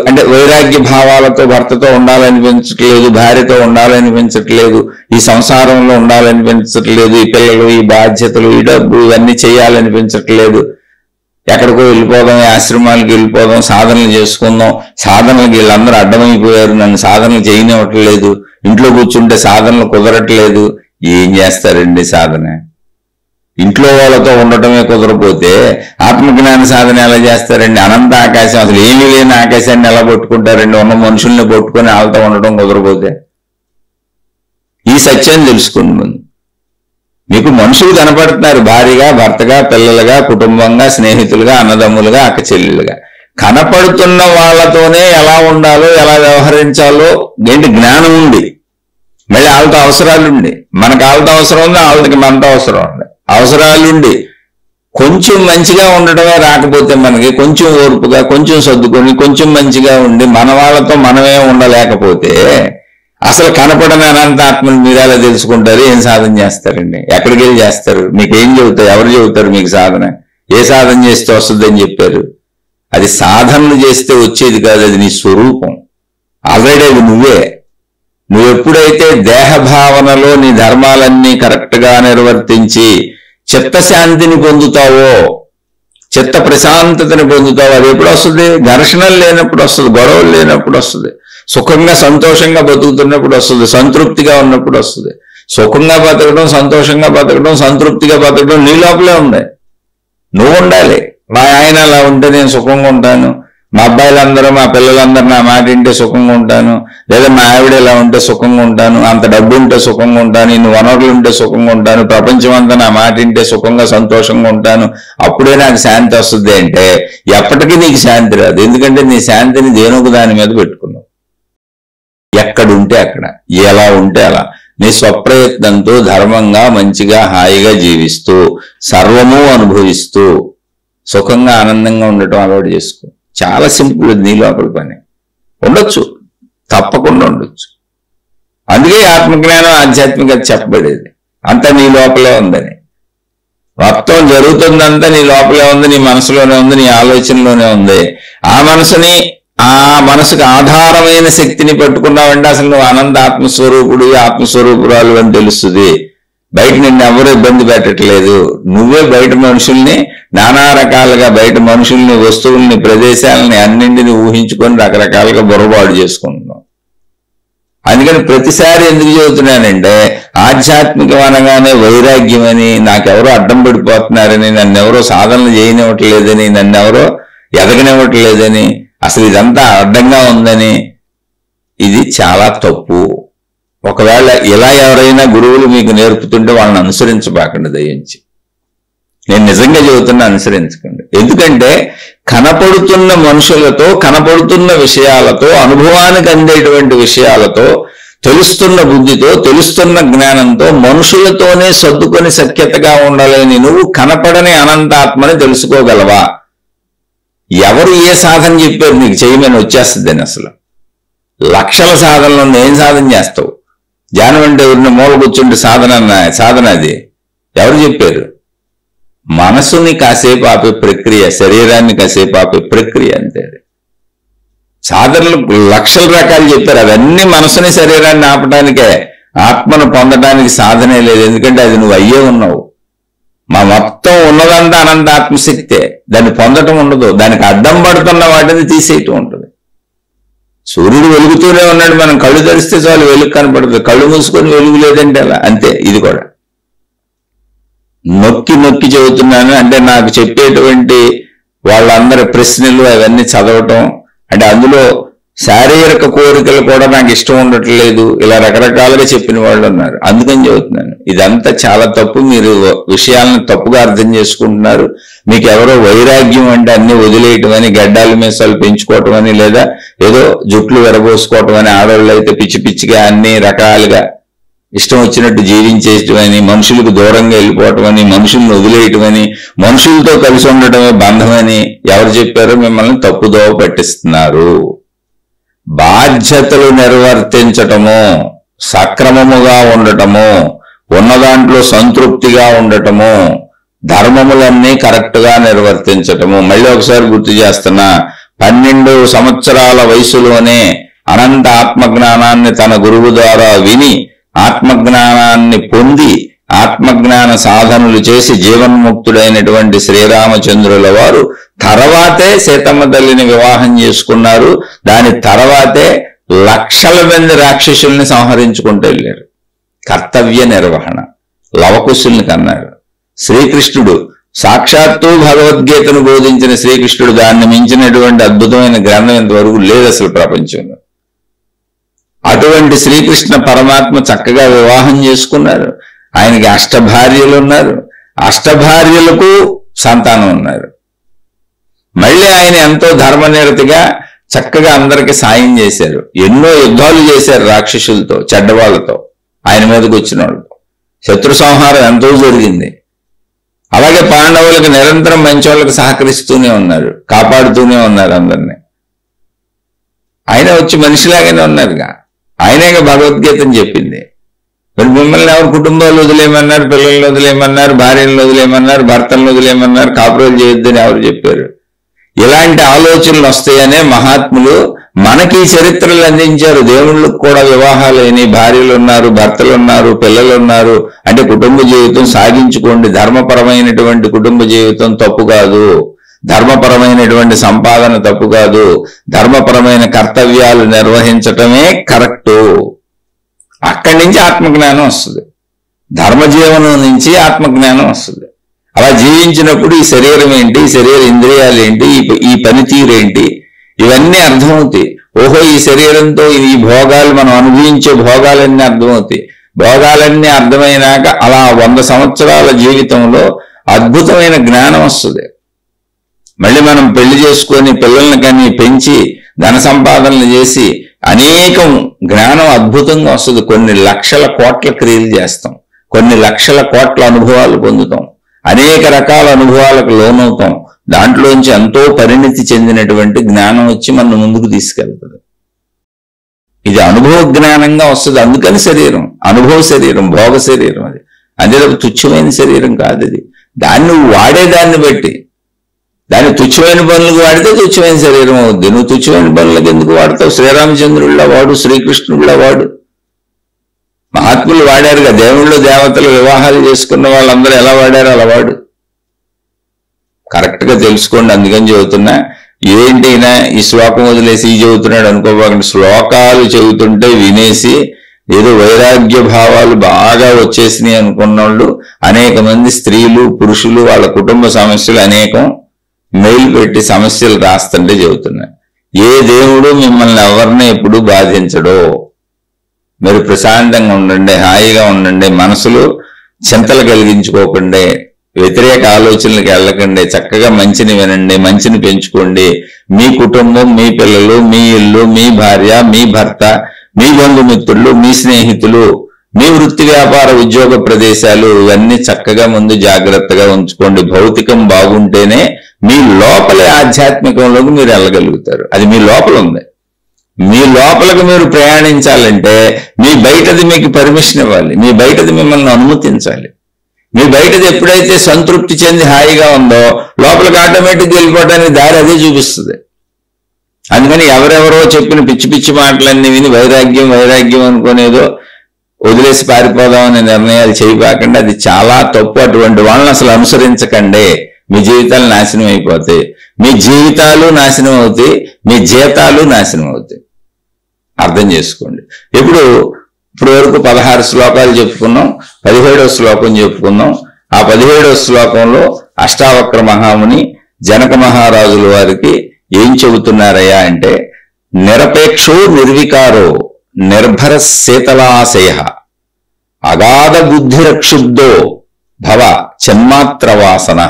అంటే వైరాగ్య భావాలతో భర్తతో ఉండాలనిపించట్లేదు, భార్యతో ఉండాలనిపించట్లేదు, ఈ సంసారంలో ఉండాలనిపించట్లేదు, ఈ పిల్లలు, ఈ బాధ్యతలు, ఈ డబ్బు, ఇవన్నీ చేయాలనిపించట్లేదు, ఎక్కడికో వెళ్ళిపోదాం, ఆశ్రమాలకు వెళ్ళిపోదాం, సాధనలు చేసుకుందాం, సాధనలకు వీళ్ళందరూ అడ్డమైపోయారు, నన్ను సాధనలు చేయనివ్వట్లేదు, ఇంట్లో కూర్చుంటే సాధనలు కుదరట్లేదు. ఏం చేస్తారండి సాధన? ఇంట్లో వాళ్ళతో ఉండటమే కుదరపోతే ఆత్మజ్ఞాన సాధన ఎలా చేస్తారండి? అనంత ఆకాశం, అసలు ఏమీ లేని ఆకాశాన్ని ఎలా పట్టుకుంటారండి? ఉన్న మనుషుల్ని పట్టుకొని వాళ్ళతో ఉండటం కుదరపోతే. ఈ సత్యాన్ని తెలుసుకోండి. ముందు మీకు మనుషులు కనపడుతున్నారు, భార్యగా, భర్తగా, పిల్లలుగా, కుటుంబంగా, స్నేహితులుగా, అన్నదమ్ములుగా, అక్క చెల్లెలుగా. కనపడుతున్న వాళ్ళతోనే ఎలా ఉండాలో, ఎలా వ్యవహరించాలో ఏంటి జ్ఞానం ఉంది. మళ్ళీ వాళ్ళతో అవసరాలుండి, మనకు వాళ్ళతో అవసరం ఉంది, వాళ్ళకి మనతో అవసరం ఉంది. అవసరాలుండి కొంచెం మంచిగా ఉండడమే రాకపోతే మనకి కొంచెం ఓర్పుగా, కొంచెం సర్దుకొని, కొంచెం మంచిగా ఉండి మన వాళ్ళతో మనమే ఉండలేకపోతే అసలు కనపడని అనంతాత్మని మీరు ఎలా తెలుసుకుంటారు? ఏం సాధన చేస్తారండి? ఎక్కడికి వెళ్ళి చేస్తారు? మీకు ఏం చెబుతారు? ఎవరు చెబుతారు మీకు సాధన? ఏ సాధన చేస్తే వస్తుందని చెప్పారు? అది సాధనలు చేస్తే వచ్చేది కాదు, అది నీ స్వరూపం. ఆల్రెడీ అది నువ్వే. నువ్వు ఎప్పుడైతే దేహభావనలో నీ ధర్మాలన్నీ కరెక్ట్గా నిర్వర్తించి చిత్తశాంతిని పొందుతావో, చిత్త ప్రశాంతతని పొందుతావో, అది ఎప్పుడు వస్తుంది? ఘర్షణలు లేనప్పుడు వస్తుంది, గొడవలు లేనప్పుడు వస్తుంది, సుఖంగా సంతోషంగా బతుకుతున్నప్పుడు వస్తుంది, సంతృప్తిగా ఉన్నప్పుడు వస్తుంది. సుఖంగా బతకడం, సంతోషంగా బతకడం, సంతృప్తిగా బతకడం నీ లోపలే ఉంది. నువ్వు ఉండాలి. మా ఆయన అలా ఉంటే నేను సుఖంగా ఉంటాను, మా అబ్బాయిలందరూ మా పిల్లలందరూ నా మాట వింటే సుఖంగా ఉంటాను, లేదా మా ఆవిడ ఇలా ఉంటే సుఖంగా ఉంటాను, అంత డబ్బు ఉంటే సుఖంగా ఉంటాను, ఇన్ని వనరులు ఉంటే సుఖంగా ఉంటాను, ప్రపంచం అంతా నా మాట వింటే సుఖంగా సంతోషంగా ఉంటాను, అప్పుడే నాకు శాంతి వస్తుంది అంటే ఎప్పటికీ నీకు శాంతి రాదు. ఎందుకంటే నీ శాంతిని దేనొక దాని మీద పెట్టుకున్నావు. ఎక్కడుంటే అక్కడ, ఎలా ఉంటే అలా నీ స్వప్రయత్నంతో ధర్మంగా, మంచిగా, హాయిగా జీవిస్తూ సర్వము అనుభవిస్తూ సుఖంగా, ఆనందంగా ఉండటం అలవాటు చేసుకో. చాలా సింపుల్. నీ లోపల పని ఉండొచ్చు, తప్పకుండా ఉండొచ్చు. అందుకే ఆత్మజ్ఞానం, ఆధ్యాత్మికత చెప్పబడేది. అంతా నీ లోపలే ఉందని. మొత్తం జరుగుతుందంతా నీ లోపలే ఉంది, నీ మనసులోనే ఉంది, నీ ఆలోచనలోనే ఉంది. ఆ మనసుకు ఆధారమైన శక్తిని పట్టుకున్నావంటే అసలు నువ్వు అనంత ఆత్మస్వరూపుడు, ఆత్మస్వరూపురాలు అని తెలుస్తుంది. బయట నిన్ను ఎవరు ఇబ్బంది పెట్టట్లేదు. నువ్వే బయట మనుషుల్ని నానా రకాలుగా, బయట మనుషుల్ని, వస్తువుల్ని, ప్రదేశాలని అన్నింటినీ ఊహించుకొని రకరకాలుగా బుర్రబాటు చేసుకుంటున్నావు. అందుకని ప్రతిసారి ఎందుకు చెబుతున్నానంటే, ఆధ్యాత్మికం అనగానే వైరాగ్యమని, నాకెవరో అడ్డం పడిపోతున్నారని, నన్నెవరో సాధనలు చేయనివ్వట్లేదని, నన్నెవరో ఎదగనివ్వట్లేదని, అసలు ఇదంతా అడ్డంగా ఉందని, ఇది చాలా తప్పు. ఒకవేళ ఇలా ఎవరైనా గురువులు మీకు నేర్పుతుంటే వాళ్ళని అనుసరించబాకండి దయించి. నేను నిజంగా చెబుతున్నా, అనుసరించకండి. ఎందుకంటే కనపడుతున్న మనుషులతో, కనపడుతున్న విషయాలతో, అనుభవానికి అందేటువంటి విషయాలతో, తెలుస్తున్న బుద్ధితో, తెలుస్తున్న జ్ఞానంతో మనుషులతోనే సర్దుకొని సఖ్యతగా ఉండాలని నువ్వు కనపడని అనంతాత్మని తెలుసుకోగలవా? ఎవరు ఏ సాధన చెప్పారు నీకు చేయమని వచ్చేస్తుందని? అసలు లక్షల సాధనలు ఏం సాధన చేస్తావు? ధ్యానం అంటే ఎవరిని మూల కూర్చుంటే సాధన అది ఎవరు చెప్పారు? మనసుని కాసేపు ఆపే ప్రక్రియ, శరీరాన్ని కాసేపు ఆపే ప్రక్రియ అంతే. సాధనలు లక్షల రకాలు చెప్పారు. అవన్నీ మనసుని, శరీరాన్ని ఆపడానికే. ఆత్మను పొందడానికి సాధనే లేదు. ఎందుకంటే అది నువ్వు అయ్యే ఉన్నావు. మా మొత్తం ఉన్నదంతా అనంత ఆత్మశక్తే. దాన్ని పొందటం ఉండదు. దానికి అడ్డం పడుతున్న వాటిని తీసేయటం ఉంటుంది. సూర్యుడు వెలుగుతూనే ఉన్నాడు, మనం కళ్ళు తెరిస్తే చాలు వెలుగు కనపడుతుంది. కళ్ళు మూసుకొని వెలుగు లేదంటే అలా అంతే. ఇది కూడా నొక్కి నొక్కి చెబుతున్నాను. అంటే నాకు చెప్పేటువంటి వాళ్ళందరి ప్రశ్నలు అవన్నీ చదవటం, అంటే అందులో శారీరక కోరికలు కూడా నాకు ఇష్టం ఉండట్లేదు, ఇలా రకరకాలుగా చెప్పిన వాళ్ళు ఉన్నారు. అందుకని చెబుతున్నాను. ఇదంతా చాలా తప్పు. మీరు విషయాలను తప్పుగా అర్థం చేసుకుంటున్నారు. మీకు ఎవరో వైరాగ్యం అంటే అన్ని వదిలేయటం అని, గడ్డాల మీసాలు పెంచుకోవటం అని, లేదా ఏదో జుట్లు విరబోసుకోవటం అని, ఆడవాళ్ళు అయితే పిచ్చి పిచ్చిగా అన్ని రకాలుగా ఇష్టం వచ్చినట్టు జీవించేయటం అని, మనుషులకు దూరంగా వెళ్ళిపోవటం అని, మనుషుల్ని వదిలేయటం అని, మనుషులతో కలిసి ఉండటమే బంధమని ఎవరు చెప్పారో మిమ్మల్ని తప్పుదోవ పట్టిస్తున్నారు. బాధ్యతలు నిర్వర్తించటము, సక్రమముగా ఉండటము, ఉన్న దాంట్లో సంతృప్తిగా ఉండటము, ధర్మములన్నీ కరెక్ట్ గా నిర్వర్తించటము. మళ్ళీ ఒకసారి గుర్తు చేస్తున్నా, 12 సంవత్సరాల వయసులోనే అనంత ఆత్మజ్ఞానాన్ని తన గురువు ద్వారా విని, ఆత్మజ్ఞానాన్ని పొంది, ఆత్మజ్ఞాన సాధనలు చేసి జీవన్ముక్తుడైనటువంటి శ్రీరామచంద్రుల వారు తర్వాతే సీతమ్మ తల్లిని వివాహం చేసుకున్నారు. దాని తర్వాతే లక్షల మంది రాక్షసుల్ని సంహరించుకుంటూ వెళ్ళారు. కర్తవ్య నిర్వహణ. లవకుశుల్ని కన్నారు. శ్రీకృష్ణుడు సాక్షాత్తు భగవద్గీతను బోధించిన శ్రీకృష్ణుడు దాన్ని మించినటువంటి అద్భుతమైన గ్రంథం ఇంతవరకు లేదు అసలు ప్రపంచంలో. అటువంటి శ్రీకృష్ణ పరమాత్మ చక్కగా వివాహం చేసుకున్నారు. ఆయనకి అష్టభార్యలు ఉన్నారు. అష్టభార్యలకు సంతానం ఉన్నారు. మళ్ళీ ఆయన ఎంతో ధర్మనిరతిగా చక్కగా అందరికి సాయం చేశారు. ఎన్నో యుద్ధాలు చేశారు రాక్షసులతో, చెడ్డవాళ్లతో, ఆయన మీదకి వచ్చిన వాళ్ళతో. శత్రు సంహారం ఎంతో జరిగింది. అలాగే పాండవులకు నిరంతరం మంచి వాళ్ళకి సహకరిస్తూనే ఉన్నారు, కాపాడుతూనే ఉన్నారు అందరినీ. ఆయన వచ్చి మనిషిలాగానే ఉన్నారుగా. ఆయనేగా భగవద్గీతని చెప్పింది. మరి మిమ్మల్ని ఎవరు కుటుంబాలు వదిలేయమన్నారు, పిల్లల్ని వదిలేయమన్నారు, భార్యలను వదిలేయమన్నారు, భర్తలను వదిలేయమన్నారు, కాపురాలు చేయొద్దని ఎవరు చెప్పారు? ఇలాంటి ఆలోచనలు వస్తాయనే మహాత్ములు మనకి చరిత్రలు అందించారు. దేవుళ్ళకు కూడా వివాహాలు అయినాయి, భార్యలు ఉన్నారు, భర్తలు ఉన్నారు, పిల్లలు ఉన్నారు. అంటే కుటుంబ జీవితం సాగించుకోండి. ధర్మపరమైనటువంటి కుటుంబ జీవితం తప్పు కాదు, ధర్మపరమైనటువంటి సంపాదన తప్పు కాదు, ధర్మపరమైన కర్తవ్యాలు నిర్వహించటమే కరెక్టు. అక్కడి నుంచి ఆత్మజ్ఞానం వస్తుంది, ధర్మజీవనం నుంచి ఆత్మజ్ఞానం వస్తుంది. అలా జీవించినప్పుడు ఈ శరీరం ఏంటి, ఈ శరీర ఇంద్రియాలు ఏంటి, ఈ పనితీరేంటి, ఇవన్నీ అర్థమవుతాయి. ఓహో, ఈ శరీరంతో ఈ భోగాలు, మనం అనుభవించే భోగాలన్నీ అర్థమవుతాయి. భోగాలన్నీ అర్థమైనాక అలా 100 సంవత్సరాల జీవితంలో అద్భుతమైన జ్ఞానం వస్తుంది. మళ్ళీ మనం పెళ్లి చేసుకొని పిల్లల్ని కానీ పెంచి ధన సంపాదనలు చేసి అనేకం జ్ఞానం అద్భుతంగా వస్తుంది. కొన్ని లక్షల కోట్ల క్రియలు చేస్తాం, కొన్ని లక్షల కోట్ల అనుభవాలు పొందుతాం, అనేక రకాల అనుభవాలకు లోనవుతాం. దాంట్లోంచి ఎంతో పరిణితి చెందినటువంటి జ్ఞానం వచ్చి మన ముందుకు తీసుకెళ్తుంది. ఇది అనుభవ జ్ఞానంగా వస్తుంది. అందుకని శరీరం అనుభవ శరీరం, భోగ శరీరం. అది అంతే తుచ్చమైన శరీరం కాదు. అది దాన్ని నువ్వు వాడేదాన్ని బట్టి, దాన్ని తుచ్చమైన పనులకు వాడితే తుచ్చమైన శరీరం అవుద్ది. నువ్వు తుచ్చమైన పనులకు ఎందుకు వాడతావు? శ్రీరామచంద్రుడిలా వాడు, శ్రీకృష్ణుడిలా వాడు. మహాత్ములు వాడారుగా. దేవుళ్ళు దేవతలు వివాహాలు చేసుకున్న వాళ్ళందరూ ఎలా వాడారు అలా వాడు. కరెక్ట్ గా తెలుసుకోండి. అందుకని చెబుతున్నా, ఏంటైనా ఈ శ్లోకం వదిలేసి ఈ చెబుతున్నాడు అనుకోబాకండి. శ్లోకాలు చెబుతుంటే వినేసి ఏదో వైరాగ్య భావాలు బాగా వచ్చేసినాయి అనుకున్న వాళ్ళు అనేక మంది స్త్రీలు, పురుషులు, వాళ్ళ కుటుంబ సమస్యలు అనేకం మెయిల్ పెట్టి సమస్యలు రాస్తుంటే చెబుతున్నాయి. ఏ దేవుడు మిమ్మల్ని ఎవరిని ఎప్పుడు బాధించడో. మీరు ప్రశాంతంగా ఉండండి, హాయిగా ఉండండి, మనసులు చింతలు కలిగించుకోకండి, వ్యతిరేక ఆలోచనలకు వెళ్ళకండి, చక్కగా మంచిని వినండి, మంచిని పెంచుకోండి. మీ కుటుంబం, మీ పిల్లలు, మీ ఇల్లు, మీ భార్య, మీ భర్త, మీ బంధుమిత్రులు, మీ స్నేహితులు, మీ వృత్తి వ్యాపార ఉద్యోగ ప్రదేశాలు, ఇవన్నీ చక్కగా ముందు జాగ్రత్తగా ఉంచుకోండి. భౌతికం బాగుంటేనే మీ లోపలే ఆధ్యాత్మికంలోకి మీరు వెళ్ళగలుగుతారు. అది మీ లోపల ఉంది. మీ లోపలికి మీరు ప్రయాణించాలంటే మీ బయటది మీకు పర్మిషన్ ఇవ్వాలి, మీ బయటది మిమ్మల్ని అనుమతించాలి. మీ బయటది ఎప్పుడైతే సంతృప్తి చెంది హాయిగా ఉందో లోపలికి ఆటోమేటిక్గా వెళ్ళిపోవడానికి దారి అదే చూపిస్తుంది. అందుకని ఎవరెవరో చెప్పిన పిచ్చి పిచ్చి మాటలన్నీ విని వైరాగ్యం వైరాగ్యం అనుకునేదో వదిలేసి పారిపోదామనే నిర్ణయాలు చేయబాకండి. అది చాలా తప్పు. అటువంటి వాళ్ళని అసలు అనుసరించకండి. మీ జీవితాలు నాశనం అయిపోతాయి, మీ జీవితాలు నాశనం అవుతాయి, మీ జీతాలు నాశనం అవుతాయి. అర్థం చేసుకోండి. ఇప్పుడు వరకు 16 శ్లోకాలు చెప్పుకున్నాం. 17వ శ్లోకం చెప్పుకుందాం. ఆ 17వ శ్లోకంలో అష్టావక్ర మహాముని జనక మహారాజుల వారికి ఏం చెబుతున్నారయ్యా అంటే, నిరపేక్షో నిర్వికారో నిర్భర శీతలాశయ అగాధ బుద్ధిరక్షుబ్దో భవ చిన్మాత్ర వాసన.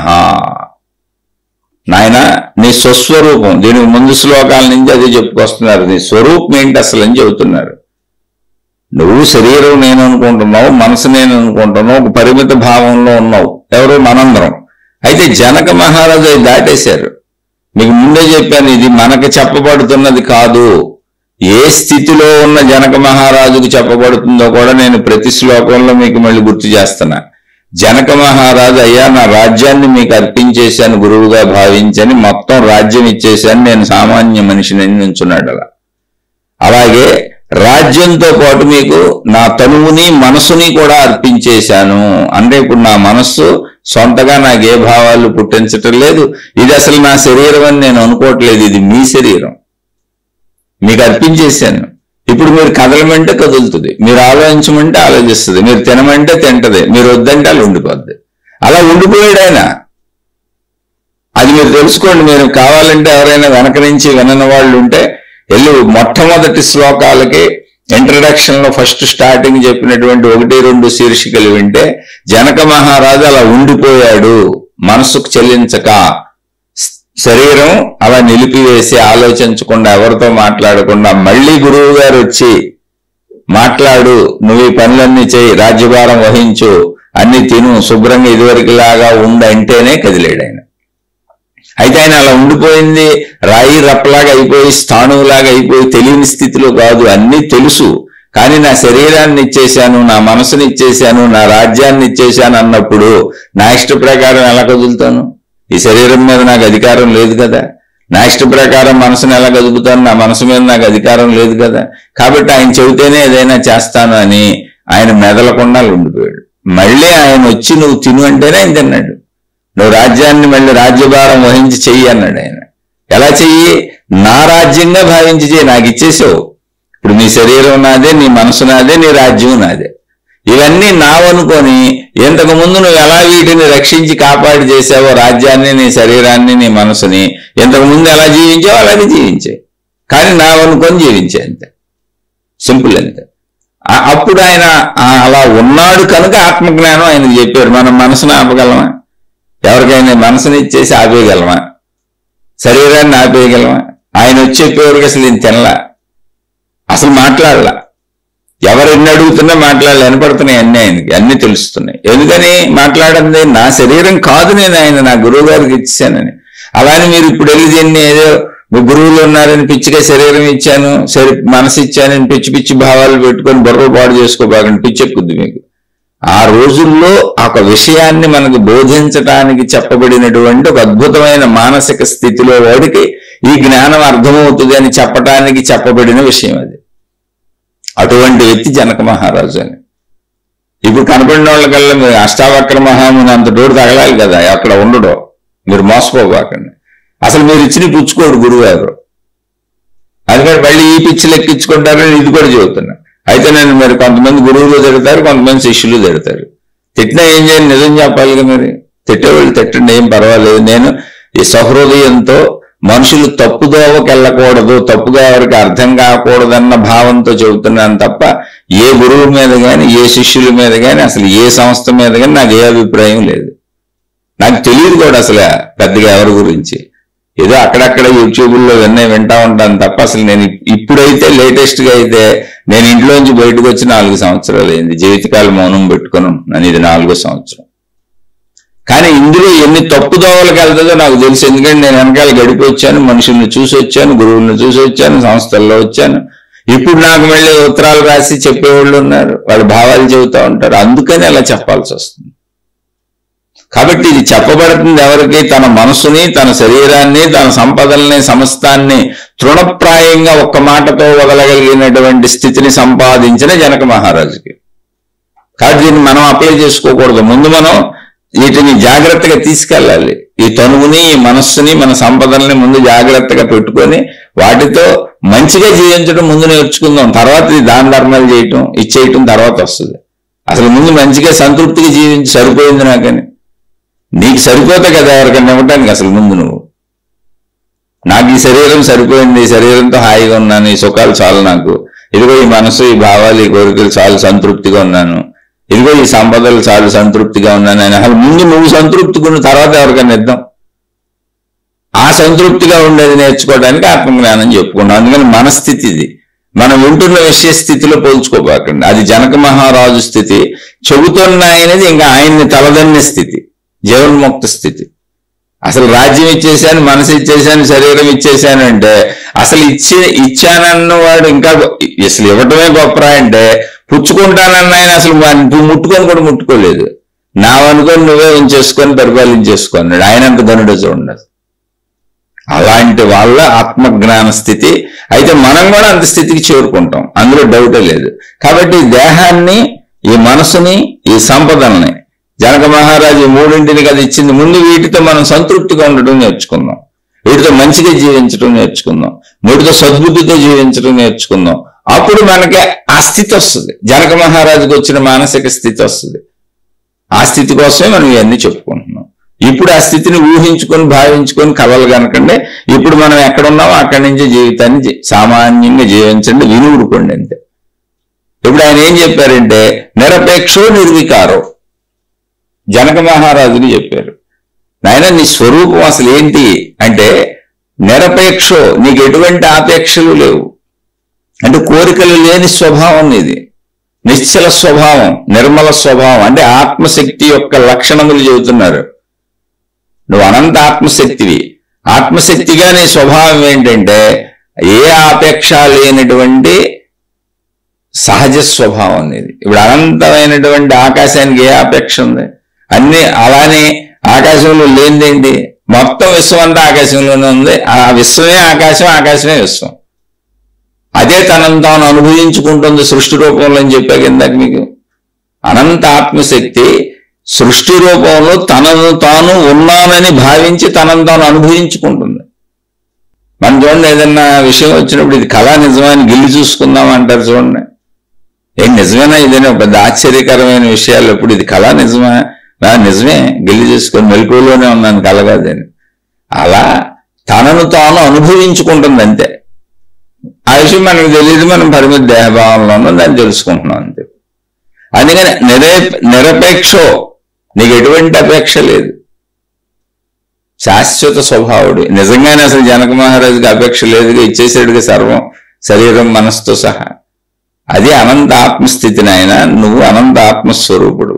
నాయన, నీ స్వస్వరూపం, దీనికి ముందు శ్లోకాల నుంచి అదే చెప్పుకొస్తున్నారు. నీ స్వరూపం ఏంటి అసలు అని చెబుతున్నారు. నువ్వు శరీరం నేను అనుకుంటున్నావు, మనసు నేను అనుకుంటున్నావు, ఒక పరిమిత భావంలో ఉన్నావు. ఎవరు? మనందరం. అయితే జనక మహారాజు అది దాటేశారు. మీకు ముందే చెప్పాను, ఇది మనకు చెప్పబడుతున్నది కాదు. ఏ స్థితిలో ఉన్న జనక మహారాజుకు చెప్పబడుతుందో కూడా నేను ప్రతి శ్లోకంలో మీకు మళ్ళీ గుర్తు చేస్తున్నా. జనక మహారాజు, అయ్యా నా రాజ్యాన్ని మీకు అర్పించేశాను గురువుగా భావించని, మొత్తం రాజ్యం ఇచ్చేశాను, నేను సామాన్య మనిషిని నుంచున్నాడు. అలాగే రాజ్యంతో పాటు మీకు నా తనువుని మనసుని కూడా అర్పించేశాను. అంటే ఇప్పుడు నా మనస్సు సొంతగా నాకు ఏ భావాలు పుట్టించటం లేదు. ఇది అసలు నా శరీరం అని నేను అనుకోవట్లేదు. ఇది మీ శరీరం, మీకు అర్పించేశాను. ఇప్పుడు మీరు కదలమంటే కదులుతుంది, మీరు ఆలోచించమంటే ఆలోచిస్తుంది, మీరు తినమంటే తింటది, మీరు వద్దంటే అలా ఉండిపోద్ది. అలా ఉండిపోయాడు ఆయన. అది మీరు తెలుసుకోండి. మీరు కావాలంటే ఎవరైనా వెనక నుంచి వినని వాళ్ళు ఉంటే వెళ్ళి మొట్టమొదటి శ్లోకాలకి ఇంట్రడక్షన్ లో ఫస్ట్ స్టార్టింగ్ చెప్పినటువంటి 1-2 శీర్షికలు వింటే జనక మహారాజు అలా ఉండిపోయాడు, మనసుకు చెల్లించక శరీరం అలా నిలిపివేసి ఆలోచించకుండా ఎవరితో మాట్లాడకుండా మళ్ళీ గురువు గారు వచ్చి మాట్లాడు, నువ్వు ఈ పనులన్నీ చేయి, రాజ్యభారం వహించు, అన్ని తిను, శుభ్రంగా ఇదివరకులాగా ఉండంటేనే కదిలేడు ఆయన. అయితే ఆయన అలా ఉండిపోయింది, రాయి రప్పలాగా అయిపోయి స్థాణువులాగా అయిపోయి తెలియని స్థితిలో కాదు, అన్నీ తెలుసు. కానీ నా శరీరాన్ని ఇచ్చేశాను, నా మనసుని ఇచ్చేశాను, నా రాజ్యాన్ని ఇచ్చేశాను అన్నప్పుడు నా ఇష్ట ప్రకారం ఎలా కదులుతాను? ఈ శరీరం మీద నాకు అధికారం లేదు కదా. నా ఇష్ట ప్రకారం మనసుని ఎలా కదుపుతాను? నా మనసు మీద నాకు అధికారం లేదు కదా. కాబట్టి ఆయన చెబితేనే ఏదైనా చేస్తాను అని ఆయన మెదలకుండా ఉండిపోయాడు. మళ్ళీ ఆయన వచ్చి నువ్వు తిను అంటేనే ఆయన తిన్నాడు. నువ్వు రాజ్యాన్ని మళ్ళీ రాజ్యభారం వహించి చెయ్యి అన్నాడు ఆయన. ఎలా చెయ్యి? నా రాజ్యంగా భావించి చెయ్యి, నాకు ఇచ్చేసావు. ఇప్పుడు నీ శరీరం నాదే, నీ మనసు నాదే, నీ రాజ్యం నాదే. ఇవన్నీ నావనుకొని ఇంతకు ముందు నువ్వు ఎలా వీటిని రక్షించి కాపాడి చేసావో, రాజ్యాన్ని, నీ శరీరాన్ని, నీ మనసుని ఇంతకు ముందు ఎలా జీవించావో అలాగే జీవించే, కానీ నావనుకొని జీవించే, అంతే. సింపుల్ అంతే. అప్పుడు ఆయన అలా ఉన్నాడు కనుక ఆత్మజ్ఞానం ఆయనకు చెప్పారు. మనం మనసును ఆపగలమా? ఎవరికైనా మనసుని ఇచ్చేసి ఆపేయగలమా? శరీరాన్ని ఆపేయగలమా? ఆయన వచ్చి చెప్పేవారికి అసలు నేను తినలా, అసలు మాట్లాడలా, ఎవరు ఎన్ని అడుగుతున్నా మాట్లాడాలి, వినపడుతున్నాయి అన్నీ, ఆయనకి అన్ని తెలుస్తున్నాయి. ఎందుకని మాట్లాడండి? నా శరీరం కాదు, నేను ఆయన నా గురువు గారికి ఇచ్చానని. అలానే మీరు ఇప్పుడు వెళ్ళి దీన్ని ఏదో మీ గురువులు ఉన్నారని పిచ్చిగా శరీరం ఇచ్చాను, మనసు ఇచ్చానని పిచ్చి పిచ్చి భావాలు పెట్టుకొని బుర్రలు పాడు చేసుకోబాకండి, పిచ్చెక్కుద్ది మీకు. ఆ రోజుల్లో ఒక విషయాన్ని మనకు బోధించటానికి చెప్పబడినటువంటి ఒక అద్భుతమైన మానసిక స్థితిలో వాడికి ఈ జ్ఞానం అర్థమవుతుంది అని చెప్పటానికి చెప్పబడిన విషయం అది. అటువంటి వ్యక్తి జనక మహారాజు అని. ఇప్పుడు కనపడిన వాళ్ళకల్లా మీరు అష్టావక్ర మహాముని అంత డోరు తగలాలి కదా, అక్కడ ఉండడం. మీరు మోసపోబాకండి. అసలు మీరు ఇచ్చిన పుచ్చుకోడు గురువు గారు, అందుకని మళ్ళీ ఈ పిచ్చిలు ఎక్కించుకుంటారని ఇది కూడా చెబుతున్నా. అయితే నేను మరి కొంతమంది గురువులు తిడతారు, కొంతమంది శిష్యులు తిడతారు. తిట్టినా ఏం చేయాలి? నిజం చెప్పాలిగా. మరి తిట్టేవాళ్ళు తిట్టండి, ఏం పర్వాలేదు. నేను ఈ సహృదయంతో మనుషులు తప్పుదోవకి వెళ్ళకూడదు, తప్పుగా ఎవరికి అర్థం కాకూడదన్న భావంతో చెబుతున్నాను తప్ప ఏ గురువు మీద కానీ, ఏ శిష్యుల మీద కానీ, అసలు ఏ సంస్థ మీద కానీ నాకు ఏ అభిప్రాయం లేదు. నాకు తెలియదు కూడా అసలు పెద్దగా ఎవరి గురించి. ఏదో అక్కడక్కడ యూట్యూబ్లో వింటా ఉంటాను తప్ప అసలు నేను ఇప్పుడైతే లేటెస్ట్గా అయితే నేను ఇంట్లోంచి బయటకు వచ్చి 4 సంవత్సరాలు అయింది. జీవితకాలం మౌనం పెట్టుకుని నన్ను, ఇది 4వ సంవత్సరం. కానీ ఇందులో ఎన్ని తప్పుదోవలకు వెళ్తుందో నాకు తెలుసు. ఎందుకంటే నేను వెనకాల గడిపి వచ్చాను, మనుషుల్ని చూసి వచ్చాను, గురువులను చూసి వచ్చాను, సంస్థల్లో వచ్చాను. ఇప్పుడు నాకు మళ్ళీ ఉత్తరాలు రాసి చెప్పేవాళ్ళు ఉన్నారు, వాళ్ళ భావాలు చెబుతూ ఉంటారు. అందుకని అలా చెప్పాల్సి వస్తుంది. కాబట్టి ఇది చెప్పబడుతుంది ఎవరికి? తన మనసుని, తన శరీరాన్ని, తన సంపదల్ని, సమస్తాన్ని తృణప్రాయంగా ఒక్క మాటతో వదలగలిగినటువంటి స్థితిని సంపాదించిన జనక మహారాజుకి. కాబట్టి దీన్ని మనం అప్లై చేసుకోకూడదు. ముందు మనం వీటిని జాగ్రత్తగా తీసుకెళ్ళాలి. ఈ తనువుని, ఈ మనస్సుని, మన సంపదల్ని ముందు జాగ్రత్తగా పెట్టుకొని వాటితో మంచిగా జీవించడం ముందు నేర్చుకుందాం. తర్వాత దాన ధర్మాలు చేయటం, ఇచ్చేయటం తర్వాత వస్తుంది. అసలు ముందు మంచిగా సంతృప్తిగా జీవించి సరిపోయింది నాకని. నీకు సరిపోతే కదా ఎవరికైనా ఇవ్వటానికి. అసలు ముందు నువ్వు, నాకు ఈ శరీరం సరిపోయింది, ఈ శరీరంతో హాయిగా ఉన్నాను, ఈ సుఖాలు చాలు నాకు, ఇదిగో ఈ మనసు, ఈ భావాలు, ఈ కోరికలు చాలు సంతృప్తిగా ఉన్నాను, ఇదిగో ఈ సంపదలు చాలు సంతృప్తిగా ఉన్నాను అని అసలు ముందు నువ్వు సంతృప్తిగా ఉన్న తర్వాత ఎవరికైనా ఇద్దాం. ఆ సంతృప్తిగా ఉండేది నేర్చుకోవడానికి ఆత్మజ్ఞానం చెప్పుకున్నాం. అందుకని మన స్థితి ఇది. మనం వింటున్న విషయ స్థితిలో పోల్చుకోబాకండి. అది జనక మహారాజు స్థితి. చెబుతున్న ఆయనది ఇంకా ఆయన్ని తలదన్నే స్థితి, జీవన్ముక్త స్థితి. అసలు రాజ్యం ఇచ్చేసాను, మనసు ఇచ్చేసాను, శరీరం ఇచ్చేసాను అంటే అసలు ఇచ్చానన్నవాడు ఇంకా అసలు ఇవ్వటమే గొప్పరా అంటే పుచ్చుకుంటానన్న ఆయన అసలు ముట్టుకొని కూడా ముట్టుకోలేదు. నావనుకొని నువ్వే ఉంచేసుకొని పరిపాలించేసుకున్నాడు. ఆయన అంత ధనుడు చూడండి. అలాంటి వాళ్ళ ఆత్మజ్ఞాన స్థితి. అయితే మనం కూడా అంత స్థితికి చేరుకుంటాం, అందులో డౌటే లేదు. కాబట్టి దేహాన్ని, ఈ మనసుని, ఈ సంపదల్ని జనక మహారాజు 3 కదా ఇచ్చింది. ముందు వీటితో మనం సంతృప్తిగా ఉండటం నేర్చుకుందాం, వీటితో మంచిగా జీవించడం నేర్చుకుందాం, వీటితో సద్బుద్ధితో జీవించడం నేర్చుకుందాం. అప్పుడు మనకి ఆ స్థితి వస్తుంది. జనక మహారాజుకు వచ్చిన మానసిక స్థితి వస్తుంది. ఆ స్థితి కోసమే మనం ఇవన్నీ చెప్పుకుంటున్నాం. ఇప్పుడు ఆ స్థితిని ఊహించుకొని భావించుకొని కలలు కనకండి. ఇప్పుడు మనం ఎక్కడున్నామో అక్కడి నుంచి జీవితాన్ని సామాన్యంగా జీవించండి, వినుడుకోండి అంతే. ఇప్పుడు ఆయన ఏం చెప్పారంటే నిరపేక్షో నిర్వికారో జనక మహారాజుని చెప్పారు. నాయన నీ స్వరూపం అసలు ఏంటి అంటే నిరపేక్షో, నీకు ఎటువంటి ఆపేక్షలు లేవు. అంటే కోరికలు లేని స్వభావం నీది, నిశ్చల స్వభావం, నిర్మల స్వభావం. అంటే ఆత్మశక్తి యొక్క లక్షణములు చెబుతున్నారు. నువ్వు అనంత ఆత్మశక్తివి. ఆత్మశక్తిగా నీ స్వభావం ఏంటంటే ఏ ఆపేక్ష లేనటువంటి సహజ స్వభావం ఇది. ఇప్పుడు అనంతమైనటువంటి ఆకాశానికి ఏ ఆపేక్ష ఉంది? అన్ని అలానే ఆకాశంలో లేనిదేంటి? మొత్తం విశ్వం అంతా ఆకాశంలోనే ఉంది. ఆ విశ్వమే ఆకాశం, ఆకాశమే విశ్వం. అదే తనను తాను అనుభవించుకుంటుంది సృష్టి రూపంలో అని చెప్పాక ఇందాక మీకు. అనంత ఆత్మశక్తి సృష్టి రూపంలో తనను తాను ఉన్నానని భావించి తనను తాను అనుభవించుకుంటుంది. మనం చూడండి, ఏదన్నా విషయం వచ్చినప్పుడు ఇది కళ నిజమా అని గిల్లి చూసుకుందాం అంటారు చూడండి. ఏం నిజమేనా ఇదేనా? పెద్ద ఆశ్చర్యకరమైన విషయాలు ఎప్పుడు ఇది కళ నిజమా? నిజమే, గిల్లి చూసుకొని మెలకువలోనే ఉన్నాను, కళ కాదని. అలా తనను తాను అనుభవించుకుంటుంది అంతే. ఆ విషయం మనకు తెలియదు, మనం పరిమిత దేహభావంలో ఉన్నాం, దాన్ని తెలుసుకుంటున్నాం అంతే. అందుకని నిరపేక్షో, నీకు ఎటువంటి అపేక్ష లేదు, శాశ్వత స్వభావుడు. నిజంగానే అసలు జనక మహారాజుకి అపేక్ష లేదుగా, ఇచ్చేసాడుగా సర్వం, శరీరం మనసుతో సహా. అది అనంత ఆత్మస్థితి నాయన, నువ్వు అనంత ఆత్మస్వరూపుడు.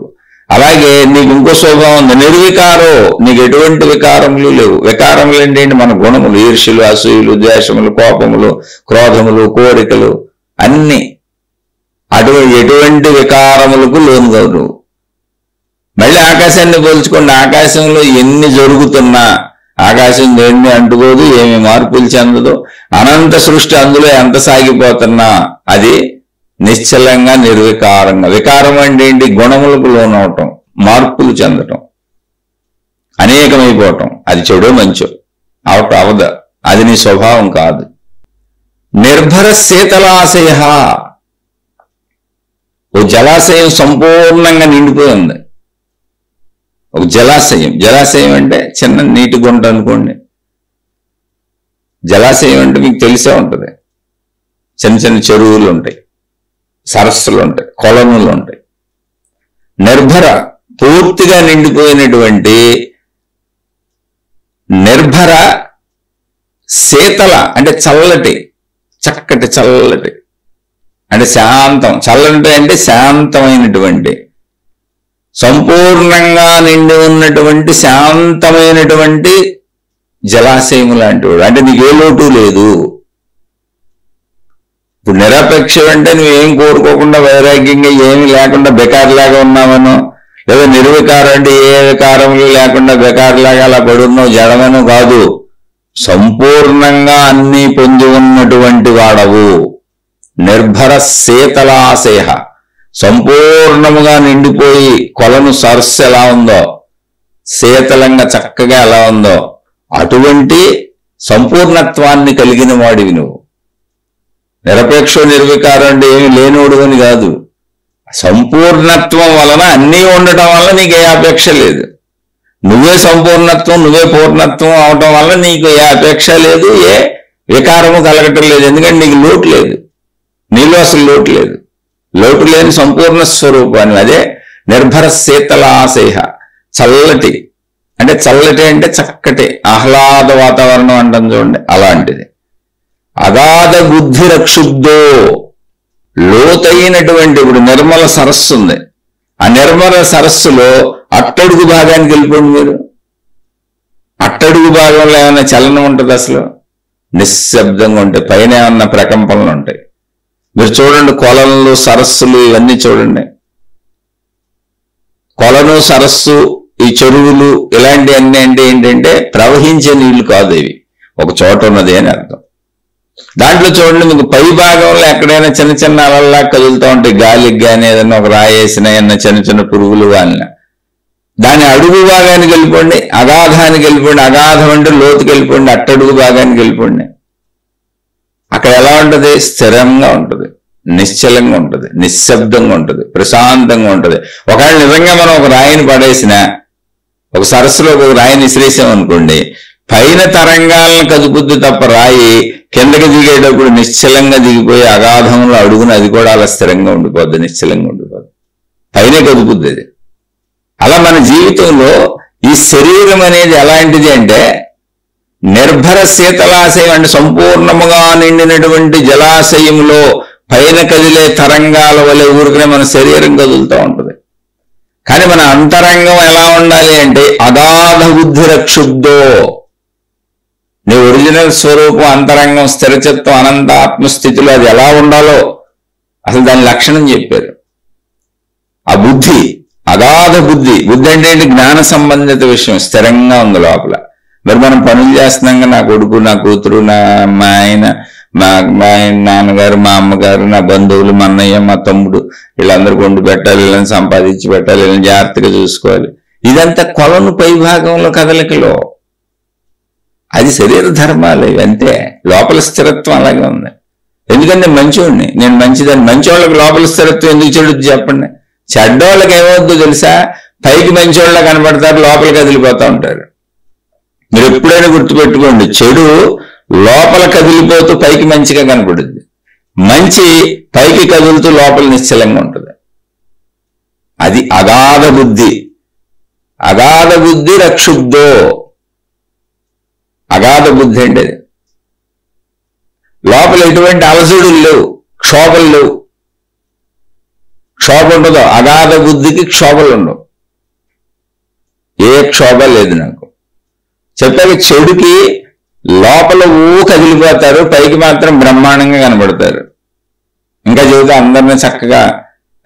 అలాగే నీకు ఇంకో స్వభావం ఉంది, నిర్వికారో, నీకు ఎటువంటి వికారములు లేవు. వికారములు ఏంటంటే మన గుణములు, ఈర్ష్యలు, అసూయలు, ద్వేషములు, కోపములు, క్రోధములు, కోరికలు అన్ని. ఎటువంటి వికారములకు లోనుగా నువ్వు. మళ్ళీ ఆకాశాన్ని పోల్చుకోండి, ఆకాశంలో ఎన్ని జరుగుతున్నా ఆకాశం దేన్ని అంటుకోదు, ఏమి మార్పులు చెందదు. అనంత సృష్టి అందులో ఎంత సాగిపోతున్నా అది నిశ్చలంగా నిర్వికారంగా. వికారం అంటే ఏంటి? గుణములకు లోనవటం, మార్పులు చెందటం, అనేకమైపోవటం. అది చెడో మంచో అవదు, అది నీ స్వభావం కాదు. నిర్భర శీతలాశయ, ఓ జలాశయం సంపూర్ణంగా నిండిపోయి ఉంది. ఒక జలాశయం అంటే చిన్న నీటి గుంట అనుకోండి. జలాశయం అంటే మీకు తెలిసే ఉంటుంది, చిన్న చిన్న చెరువులు ఉంటాయి, సరస్సులు ఉంటాయి, కొలనులు ఉంటాయి. నిర్భర, పూర్తిగా నిండిపోయినటువంటి నిర్భర శీతల అంటే చల్లటి, చక్కటి చల్లటి అంటే శాంతం. చల్లటి అంటే శాంతమైనటువంటి, సంపూర్ణంగా నిండి ఉన్నటువంటి శాంతమైనటువంటి జలాశయము లాంటి వాడు. అంటే నీకు ఏ లోటు లేదు. ఇప్పుడు నిరపేక్షం అంటే నువ్వేం కోరుకోకుండా వైరాగ్యంగా ఏమి లేకుండా బెకార్లాగా ఉన్నావనో, లేదా నిర్వికారం అంటే ఏ వికారములు లేకుండా బెకార్లాగా అలా పడున్నావు, జడమను కాదు. సంపూర్ణంగా అన్నీ పొంది ఉన్నటువంటి వాడవు. నిర్భర శీతలాశయ, సంపూర్ణముగా నిండిపోయి కొలను సరస్సు ఎలా ఉందో, శీతలంగా చక్కగా ఎలా ఉందో అటువంటి సంపూర్ణత్వాన్ని కలిగిన వాడివి నువ్వు. నిరపేక్ష నిర్వికారం అంటే ఏమి లేనోడు అని కాదు. సంపూర్ణత్వం వలన అన్నీ ఉండటం వల్ల నీకు ఏ అపేక్ష లేదు. నువ్వే సంపూర్ణత్వం, నువ్వే పూర్ణత్వం అవటం వల్ల నీకు ఏ అపేక్ష లేదు, ఏ వికారము కలగటం లేదు. ఎందుకంటే నీకు లోటు లేదు, నీలో అసలు లోటు లేదు. లోటు లేని సంపూర్ణ స్వరూపాన్ని. అదే నిర్భర శీతలాశయ, చల్లటి అంటే చల్లటి అంటే చక్కటి ఆహ్లాద వాతావరణం అంటాం చూడండి, అలాంటిది. అగాధ బుద్ధి రక్షుబ్దో, లోతైనటువంటి, ఇప్పుడు నిర్మల సరస్సు ఉంది, ఆ నిర్మల సరస్సులో అట్టడుగు భాగానికి వెళ్ళిపోండి మీరు. అట్టడుగు భాగంలో ఏమైనా చలనం ఉంటుంది? అసలు నిశ్శబ్దంగా ఉంటాయి. పైన ఏమన్నా ప్రకంపనలు ఉంటాయి. మీరు చూడండి, కొలనులు, సరస్సులు ఇవన్నీ చూడండి. కొలను, సరస్సు, ఈ చెరువులు ఇలాంటివన్నీ అంటే ఏంటంటే ప్రవహించే నీళ్లు కాదు, ఇవి ఒక చోట ఉన్నది అని అర్థం. దాంట్లో చూడండి, మీకు పై భాగంలో ఎక్కడైనా చిన్న చిన్న అలల్లా కదులుతూ ఉంటాయి, గాలికి కానీ ఏదైనా ఒక రాయేసిన ఏదైనా చిన్న చిన్న పురుగులు కాలిన. దాని అడుగు భాగానికి వెళ్ళిపోండి, అగాధానికి వెళ్ళిపోండి. అగాధం అంటే లోతుకి వెళ్ళిపోండి, అట్టడుగు భాగానికి వెళ్ళిపోండి. అక్కడ ఎలా ఉంటుంది? స్థిరంగా ఉంటుంది, నిశ్చలంగా ఉంటుంది, నిశ్శబ్దంగా ఉంటుంది, ప్రశాంతంగా ఉంటుంది. ఒకవేళ నిజంగా మనం ఒక రాయిని పడేసిన, ఒక సరస్సులో ఒక రాయిని విసిరేసామనుకోండి, పైన తరంగాలను కదుపుద్ది తప్ప రాయి కిందకి దిగేటప్పుడు నిశ్చలంగా దిగిపోయి అగాధంలో అడుగున అది కూడా అలా స్థిరంగా ఉండిపోద్ది, నిశ్చలంగా ఉండిపోద్ది, పైనే కదుపుద్ది అది. అలా మన జీవితంలో ఈ శరీరం అనేది ఎలాంటిది అంటే నిర్భర శీతలాశయం అంటే సంపూర్ణముగా నిండినటువంటి జలాశయంలో పైన కదిలే తరంగాల వలె ఊరికనే మన శరీరం కదులుతూ ఉంటుంది. కానీ మన అంతరంగం ఎలా ఉండాలి అంటే అగాధ బుద్ధి రక్షుబ్దో, నీ ఒరిజినల్ స్వరూపం అంతరంగం స్థిరచిత్తం అనంత ఆత్మస్థితిలో అది ఎలా ఉండాలో అసలు దాని లక్షణం చెప్పారు. ఆ బుద్ధి అగాధ బుద్ధి. బుద్ధి అంటే ఏంటి? జ్ఞాన సంబంధిత విషయం స్థిరంగా ఉంది లోపల. మరి మనం పనులు చేస్తున్నాగా నా కొడుకు, నా కూతురు, మా ఆయన, మా నాన్నగారు, మా అమ్మగారు, నా బంధువులు, మా అన్నయ్య, మా తమ్ముడు, వీళ్ళందరికీ వండి పెట్టాలి, వీళ్ళని సంపాదించి పెట్టాలి, వీళ్ళని జాగ్రత్తగా చూసుకోవాలి. ఇదంతా కొలను పై భాగంలో కదలికలో. అది శరీర ధర్మాలు ఇవంతే. లోపల స్థిరత్వం అలాగే ఉంది. ఎందుకంటే మంచోడిని, నేను మంచిదని. మంచోళ్ళకి లోపల స్థిరత్వం ఎందుకు చెడుద్ది చెప్పండి? చెడ్డోళ్ళకి ఏమవుద్దో తెలుసా? పైకి మంచోళ్ళ కనబడతారు, లోపల కదిలిపోతూ ఉంటారు. మీరు ఎప్పుడైనా గుర్తుపెట్టుకోండి, చెడు లోపల కదిలిపోతూ పైకి మంచిగా కనపడుద్ది, మంచి పైకి కదులుతూ లోపల నిశ్చలంగా ఉంటుంది. అది అగాధ బుద్ధి. అగాధ బుద్ధి రక్షుబ్దో. అగాధ బుద్ధి అంటే లోపల ఎటువంటి అలసడులు లేవు, క్షోభలు లేవు. క్షోభ ఉండదు. అగాధ బుద్ధికి క్షోభలు ఉండవు. ఏ క్షోభ లేదు నాకు. చెప్పాక చెడుకి లోపల కదిలిపోతారు, పైకి మాత్రం బ్రహ్మాండంగా కనబడతారు. ఇంకా చెబుతా అందరినీ చక్కగా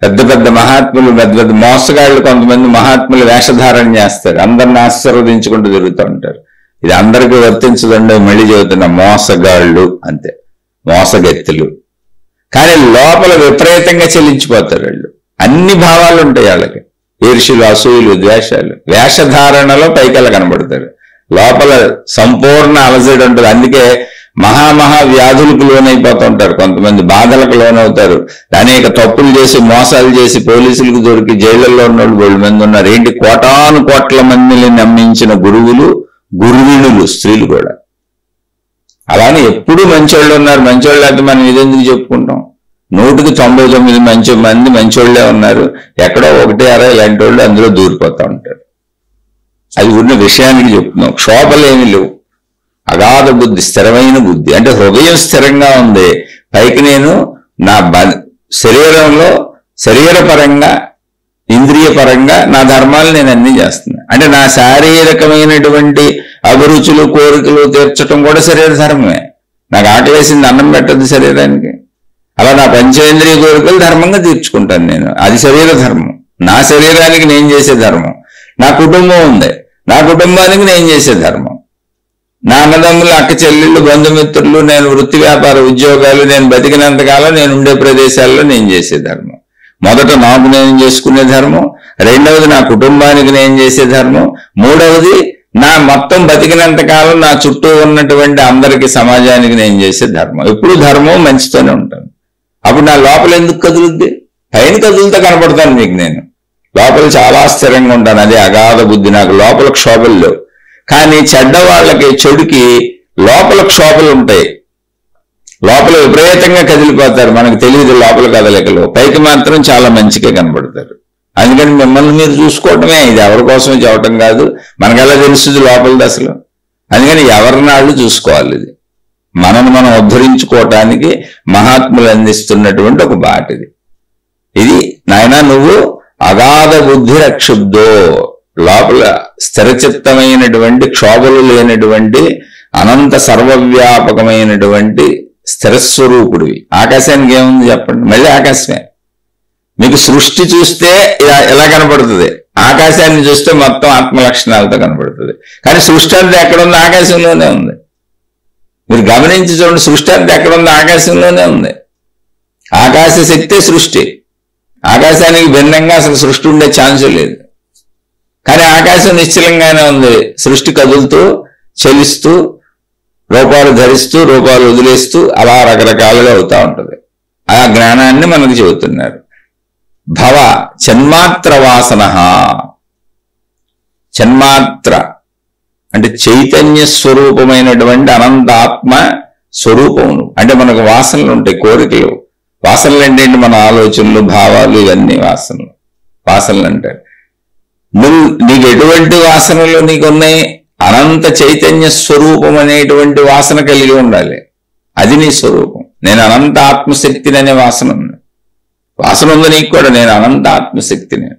పెద్ద పెద్ద మహాత్ములు, పెద్ద పెద్ద మోసగాళ్ళు, కొంతమంది మహాత్ములు వేషధారణ చేస్తారు, అందరిని ఆశీర్వదించుకుంటూ తిరుగుతూ ఉంటారు. ఇది అందరికీ వర్తించదండి, మళ్ళీ చెబుతున్నా. మోసగాళ్ళు అంతే, మోసగెత్తులు. కానీ లోపల విపరీతంగా చెల్లించిపోతారు వాళ్ళు. అన్ని భావాలు ఉంటాయి వాళ్ళకి, ఈర్ష్యలు, అసూయలు, ద్వేషాలు. వేషధారణలో పైకల్లా కనబడతారు, లోపల సంపూర్ణ అలసడి ఉంటుంది. అందుకే మహామహా వ్యాధులకు లోనైపోతూ ఉంటారు, కొంతమంది బాధలకు లోనవుతారు, అనేక తప్పులు చేసి మోసాలు చేసి పోలీసులకు దొరికి జైళ్లలో ఉన్న వాళ్ళు 2 మంది ఉన్నారు. ఏంటి? కోటాను కోట్ల మందిని నమ్మించిన గురువులు, గురువిణులు, స్త్రీలు కూడా. అలానే ఎప్పుడు మంచోళ్ళు ఉన్నారు. మంచోళ్ళు అయితే మనం ఇదెందుకు చెప్పుకుంటాం? 199 మంది మంచోళ్లే ఉన్నారు, ఎక్కడో 1-6 ఇలాంటి వాళ్ళు అందులో దూరిపోతూ ఉంటారు. అది ఉన్న విషయానికి చెప్తున్నాం. క్షోభలేమి లేవు. అగాధ బుద్ధి, స్థిరమైన బుద్ధి. అంటే హృదయం స్థిరంగా ఉంది. పైకి నేను నా శరీరంలో శరీరపరంగా, ఇంద్రియ పరంగా నా ధర్మాలు నేను అన్ని చేస్తున్నా. అంటే నా శారీరకమైనటువంటి అభిరుచులు, కోరికలు తీర్చడం కూడా శరీర ధర్మమే. నాకు ఆకలేసింది, అన్నం పెట్టద్దు శరీరానికి. అలా నా పంచేంద్రియ కోరికలు ధర్మంగా తీర్చుకుంటాను నేను. అది శరీర ధర్మం. నా శరీరానికి నేను చేసే ధర్మం. నా కుటుంబం ఉంది, నా కుటుంబానికి నేను చేసే ధర్మం. నా అన్నదమ్ములు, అక్క చెల్లెళ్ళు, బంధుమిత్రులు, నేను వృత్తి వ్యాపార ఉద్యోగాలు, నేను బతికినంతకాలం నేను ఉండే ప్రదేశాల్లో నేను చేసే ధర్మం. మొదట నాకు నేను చేసుకునే ధర్మం, రెండవది నా కుటుంబానికి నేను చేసే ధర్మం, మూడవది నా మొత్తం బతికినంతకాలం నా చుట్టూ ఉన్నటువంటి అందరికీ, సమాజానికి నేను చేసే ధర్మం. ఎప్పుడు ధర్మం మంచితోనే ఉంటాను. అప్పుడు నా లోపల ఎందుకు కదులుద్ది? పైన కదులుతో కనపడతాను మీకు. నేను లోపల చాలా స్థిరంగా ఉంటాను. అదే అగాధ బుద్ధి. నాకు లోపల క్షోభలు లేవు. కానీ చెడ్డ వాళ్ళకి, చెడుకి లోపల క్షోభలు ఉంటాయి. లోపల విపరీతంగా కదిలిపోతారు, మనకు తెలియదు లోపల కదలికలు. పైకి మాత్రం చాలా మంచిగా కనబడతారు. అందుకని మిమ్మల్ని మీరు చూసుకోవటమే. ఇది ఎవరి కోసమే చెప్పటం కాదు. మనకెలా తెలుస్తుంది లోపల దశలో? అందుకని ఎవరినాళ్ళు చూసుకోవాలి. ఇది మనను మనం ఉద్ధరించుకోవటానికి మహాత్ములు అందిస్తున్నటువంటి ఒక బాట ఇది. ఇది నాయనా, నువ్వు అగాధ బుద్ధి రక్షుబ్దో, లోపల స్థిరచిత్తమైనటువంటి, క్షోభలు లేనటువంటి, అనంత సర్వవ్యాపకమైనటువంటి స్థిరస్వరూపుడివి. ఆకాశానికి ఏముంది చెప్పండి? మళ్ళీ ఆకాశమే. మీకు సృష్టి చూస్తే ఎలా కనపడుతుంది? ఆకాశాన్ని చూస్తే మొత్తం ఆత్మలక్షణాలతో కనపడుతుంది. కానీ సృష్టి అంతా ఎక్కడుంది? ఆకాశంలోనే ఉంది. మీరు గమనించి చూడండి, సృష్టి అంతా ఎక్కడుంది? ఆకాశంలోనే ఉంది. ఆకాశ శక్తే సృష్టి. ఆకాశానికి భిన్నంగా అసలు సృష్టి ఉండే ఛాన్సు లేదు. కానీ ఆకాశం నిశ్చలంగానే ఉంది. సృష్టి కదులుతూ, చలిస్తూ, రూపాలు ధరిస్తూ, రూపాలు వదిలేస్తూ అలా రకరకాలుగా అవుతా ఉంటుంది. ఆ జ్ఞానాన్ని మనకు చెబుతున్నారు. భవ జన్మాత్ర వాసన. జన్మాత్ర అంటే చైతన్య స్వరూపమైనటువంటి అనంతాత్మ స్వరూపమును. అంటే మనకు వాసనలు ఉంటాయి, కోరికలు. వాసనలు ఏంటంటే మన ఆలోచనలు, భావాలు, ఇవన్నీ వాసనలు. వాసనలు అంటారు. నీకు ఎటువంటి వాసనలు నీకున్నాయి? అనంత చైతన్య స్వరూపం అనేటువంటి వాసన కలిగి ఉండాలి. అది నీ స్వరూపం. నేను అనంత ఆత్మశక్తిని అనే వాసన ఉంది. వాసన ఉంది నీకు కూడా, నేను అనంత ఆత్మశక్తిని.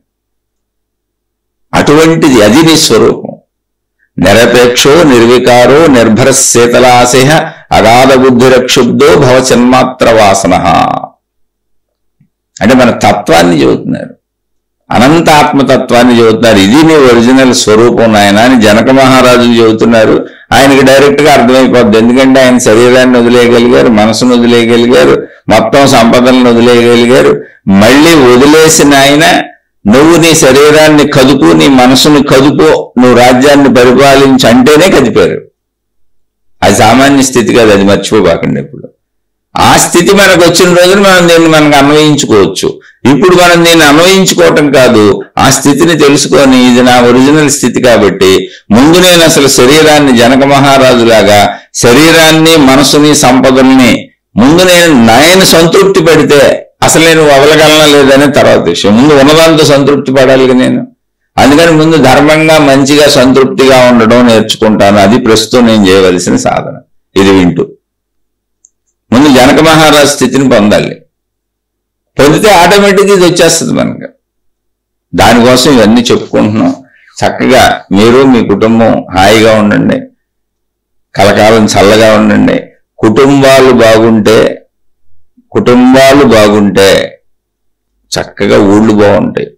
అటువంటిది అది నీ స్వరూపం. నిరపేక్షో నిర్వికారో నిర్భర శీతలాశయ అగాధ బుద్ధిరక్షుబ్దో భవచన్మాత్ర వాసన. అంటే మన తత్వాన్ని చెబుతున్నారు, అనంత ఆత్మతత్వాన్ని చెబుతున్నారు. ఇది నీ ఒరిజినల్ స్వరూపం నాయన అని జనక మహారాజులు చెబుతున్నారు. ఆయనకి డైరెక్ట్ గా అర్థమైపోద్ది. ఎందుకంటే ఆయన శరీరాన్ని వదిలేయగలిగారు, మనసును వదిలేయగలిగారు, మొత్తం సంపదలను వదిలేయగలిగారు. మళ్ళీ వదిలేసిన ఆయన నువ్వు నీ శరీరాన్ని కదుపు, నీ మనసుని కదుపు, నువ్వు రాజ్యాన్ని పరిపాలించు అంటేనే కదిపారు. అది సామాన్య స్థితి కాదు, అది మర్చిపోబాకండి. ఇప్పుడు ఆ స్థితి మనకు వచ్చిన రోజున మనం దీన్ని మనకు అన్వయించుకోవచ్చు. ఇప్పుడు మనం దీన్ని అన్వయించుకోవటం కాదు, ఆ స్థితిని తెలుసుకొని ఇది నా ఒరిజినల్ స్థితి కాబట్టి ముందు నేను అసలు శరీరాన్ని జనక మహారాజులాగా శరీరాన్ని మనసుని సంపదల్ని ముందు నేను సంతృప్తి పడితే అసలు నేను వదలగలనా లేదనే తర్వాత విషయం. ముందు ఉన్నదాంతో సంతృప్తి పడాలి నేను. అందుకని ముందు ధర్మంగా మంచిగా సంతృప్తిగా ఉండడం నేర్చుకుంటాను. అది ప్రస్తుతం నేను చేయవలసిన సాధన. ఇది వింటూ ముందు జనక మహారాజు స్థితిని పొందాలి. పొందితే ఆటోమేటిక్గా ఇది వచ్చేస్తుంది మనకు. దానికోసం ఇవన్నీ చెప్పుకుంటున్నాం. చక్కగా మీరు మీ కుటుంబం హాయిగా ఉండండి, కలకాలం చల్లగా ఉండండి. కుటుంబాలు బాగుంటే చక్కగా ఊళ్ళు బాగుంటాయి,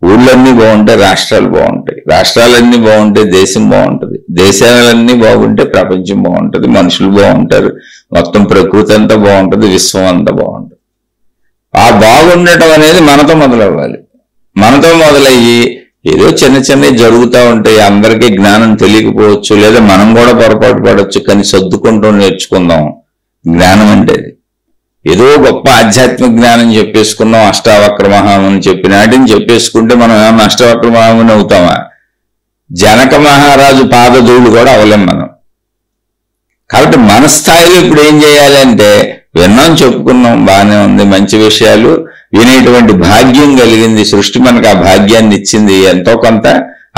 ఊళ్ళన్నీ బాగుంటాయి, రాష్ట్రాలు బాగుంటాయి, రాష్ట్రాలన్నీ బాగుంటే దేశం బాగుంటుంది, దేశాలన్నీ బాగుంటే ప్రపంచం బాగుంటుంది, మనుషులు బాగుంటారు, మొత్తం ప్రకృతి అంతా బాగుంటుంది, విశ్వం అంతా బాగుంటుంది. ఆ బాగుండటం అనేది మనతో మొదలవ్వాలి. మనతో మొదలయ్యి ఏదో చిన్నవి జరుగుతూ ఉంటాయి. అందరికీ జ్ఞానం తెలియకపోవచ్చు, లేదా మనం కూడా పొరపాటు పడవచ్చు, కానీ సర్దుకుంటూ నేర్చుకుందాం. జ్ఞానం అంటే ఏదో గొప్ప ఆధ్యాత్మిక జ్ఞానం చెప్పేసుకున్నాం, అష్టావక్ర మహాముని చెప్పినాటిని చెప్పేసుకుంటే మనం ఏమన్నా అష్టావక్ర మహాముని అవుతామా? జనక మహారాజు పాదధూళి కూడా అవలేం మనం. కాబట్టి మన స్థాయిలో ఇప్పుడు ఏం చేయాలంటే, విన్నాం, చెప్పుకున్నాం, బాగానే ఉంది, మంచి విషయాలు వినేటువంటి భాగ్యం కలిగింది. సృష్టి మనకు ఆ భాగ్యాన్ని ఇచ్చింది. ఎంతో కొంత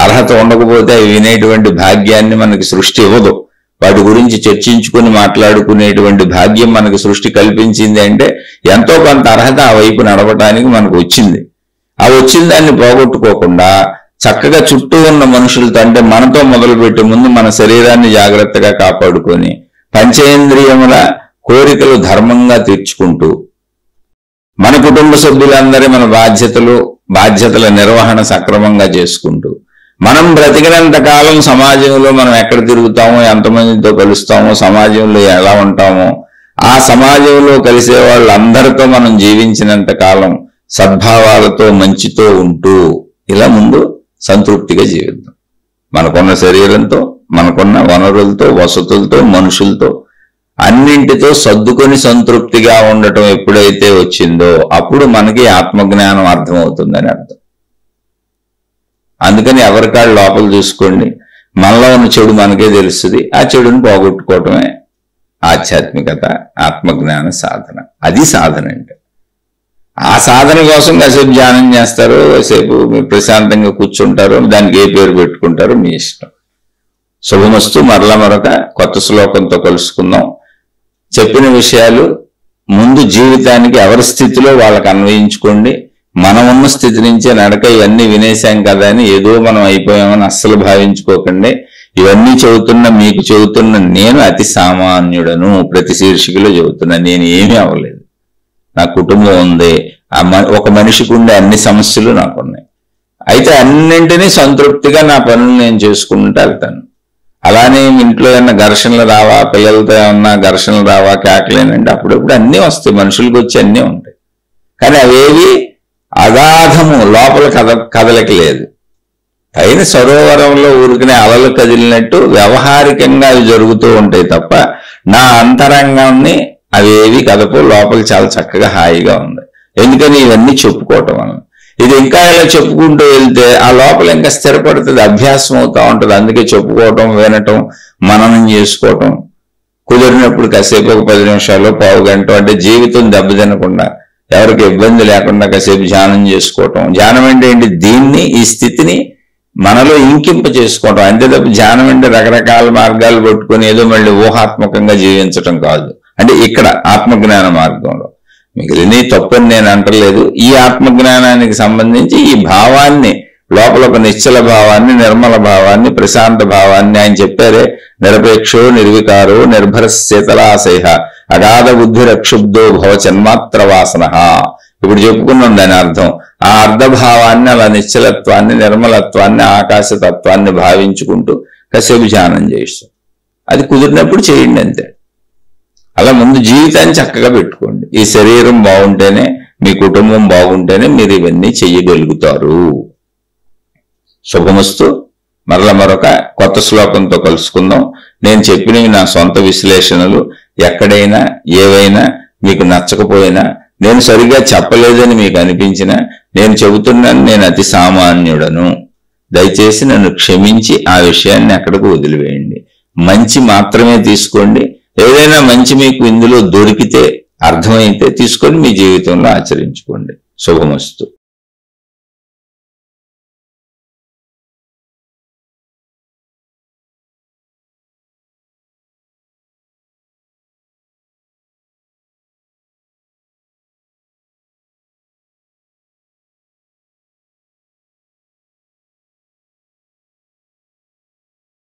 అర్హత ఉండకపోతే వినేటువంటి భాగ్యాన్ని మనకి సృష్టి ఇవ్వదు. వాటి గురించి చర్చించుకుని మాట్లాడుకునేటువంటి భాగ్యం మనకు సృష్టి కల్పించింది. అంటే ఎంతో కొంత అర్హత ఆ వైపు నడవటానికి మనకు వచ్చింది. ఆ వచ్చిన దాన్ని పోగొట్టుకోకుండా చక్కగా చుట్టూ ఉన్న మనుషులతో, అంటే మనతో మొదలుపెట్టే ముందు మన శరీరాన్ని జాగ్రత్తగా కాపాడుకొని పంచేంద్రియముల కోరికలు ధర్మంగా తీర్చుకుంటూ మన కుటుంబ సభ్యులందరి మన బాధ్యతల నిర్వహణ సక్రమంగా చేసుకుంటూ మనం బ్రతికినంత కాలం సమాజంలో మనం ఎక్కడ తిరుగుతామో, ఎంతమందితో కలుస్తామో, సమాజంలో ఎలా ఉంటామో, ఆ సమాజంలో కలిసే వాళ్ళందరితో మనం జీవించినంత కాలం సద్భావాలతో మంచితో ఉంటూ ఇలా ముందు సంతృప్తిగా జీవిద్దాం. మనకున్న శరీరంతో, మనకున్న వనరులతో, వసతులతో, మనుషులతో అన్నింటితో సర్దుకొని సంతృప్తిగా ఉండటం ఎప్పుడైతే వచ్చిందో అప్పుడు మనకి ఆత్మజ్ఞానం అర్థమవుతుందని అర్థం. అందుకని ఎవరికాళ్ళు లోపల చూసుకోండి. మనలో ఉన్న చెడు మనకే తెలుస్తుంది. ఆ చెడుని పోగొట్టుకోవటమే ఆధ్యాత్మికత, ఆత్మజ్ఞాన సాధన. అది సాధన అంటే. ఆ సాధన కోసం కాసేపు ధ్యానం చేస్తారు, కాసేపు ప్రశాంతంగా కూర్చుంటారు, దానికి ఏ పేరు పెట్టుకుంటారో మీ ఇష్టం. శుభమస్తు. మరలా మరొక కొత్త శ్లోకంతో కలుసుకుందాం. చెప్పిన విషయాలు ముందు జీవితానికి ఎవరి స్థితిలో వాళ్ళకి అన్వయించుకోండి. మనం ఉన్న స్థితి నుంచే నడక. ఇవన్నీ వినేశాం కదా అని ఏదో మనం అయిపోయామని అస్సలు భావించుకోకండి. ఇవన్నీ మీకు చెబుతున్న నేను అతి సామాన్యుడను. ప్రతి శీర్షికలో చెబుతున్నా. నేను ఏమీ అవ్వలేదు. నా కుటుంబం ఉంది. ఒక మనిషికి ఉండే అన్ని సమస్యలు నాకున్నాయి. అయితే అన్నింటినీ సంతృప్తిగా నా పనులు నేను చేసుకుంటూ వెళ్తాను. అలానే ఇంట్లో ఏమన్నా ఘర్షణలు రావా, పిల్లలతో ఏమన్నా ఘర్షణలు రావా, కేకలేనండి, అప్పుడప్పుడు అన్నీ వస్తాయి. మనుషులకు వచ్చి అన్నీ ఉంటాయి. కానీ అవేవి అగాధము లోపల కదలకి లేదు. పైన సరోవరంలో ఊరికనే అలలు కదిలినట్టు వ్యవహారికంగా అవి జరుగుతూ ఉంటాయి తప్ప నా అంతరంగాన్ని అవేవి కదపో. లోపల చాలా చక్కగా హాయిగా ఉంది. ఎందుకని ఇవన్నీ చెప్పుకోవటం వలన. ఇది ఇంకా ఇలా చెప్పుకుంటూ వెళ్తే ఆ లోపల ఇంకా స్థిరపడుతుంది, అభ్యాసం అవుతూ ఉంటుంది. అందుకే చెప్పుకోవటం, వినటం, మననం చేసుకోవటం, కుదిరినప్పుడు కాసేపు ఒక 10 నిమిషాలు, పావు గంట, అంటే జీవితం దెబ్బతినకుండా ఎవరికి ఇబ్బంది లేకుండా కాసేపు ధ్యానం చేసుకోవటం. ధ్యానం అంటే ఏంటి? ఈ స్థితిని మనలో ఇంకింప చేసుకోవడం అంతే తప్ప ధ్యానం అంటే రకరకాల మార్గాలు పట్టుకొని ఏదో మళ్ళీ ఊహాత్మకంగా జీవించటం కాదు. అంటే ఇక్కడ ఆత్మజ్ఞాన మార్గంలో మిగిలిన తప్పని నేను అంటలేదు. ఈ ఆత్మజ్ఞానానికి సంబంధించి ఈ భావాన్ని, లోపల ఒక నిశ్చల భావాన్ని, నిర్మల భావాన్ని, ప్రశాంత భావాన్ని ఆయన చెప్పారే, నిరపేక్షో నిర్వికారో నిర్భర శీతలాశయ అగాధ బుద్ధి రక్షుబ్దో భవ జన్మాత్ర వాసన. ఇప్పుడు చెప్పుకున్నాం దాని అర్థం. ఆ అర్ధభావాన్ని, అలా నిశ్చలత్వాన్ని, నిర్మలత్వాన్ని, ఆకాశతత్వాన్ని భావించుకుంటూ కాసేపు ధ్యానం చేస్తాం. అది కుదిరినప్పుడు చేయండి అంతే. అలా ముందు జీవితాన్ని చక్కగా పెట్టుకోండి. ఈ శరీరం బాగుంటేనే, మీ కుటుంబం బాగుంటేనే మీరు ఇవన్నీ చెయ్యగలుగుతారు. శుభమస్తు. మరలా మరొక కొత్త శ్లోకంతో కలుసుకుందాం. నేను చెప్పినవి నా సొంత విశ్లేషణలు. ఎక్కడైనా ఏవైనా మీకు నచ్చకపోయినా, నేను సరిగ్గా చెప్పలేదని మీకు అనిపించినా, నేను చెబుతున్నాను నేను అతి సామాన్యుడను, దయచేసి నన్ను క్షమించి ఆ విషయాన్ని అక్కడికి వదిలివేయండి. మంచి మాత్రమే తీసుకోండి. ఏదైనా మంచి మీకు ఇందులో దొరికితే, అర్థమైతే తీసుకొని మీ జీవితంలో ఆచరించుకోండి. శుభమస్తు.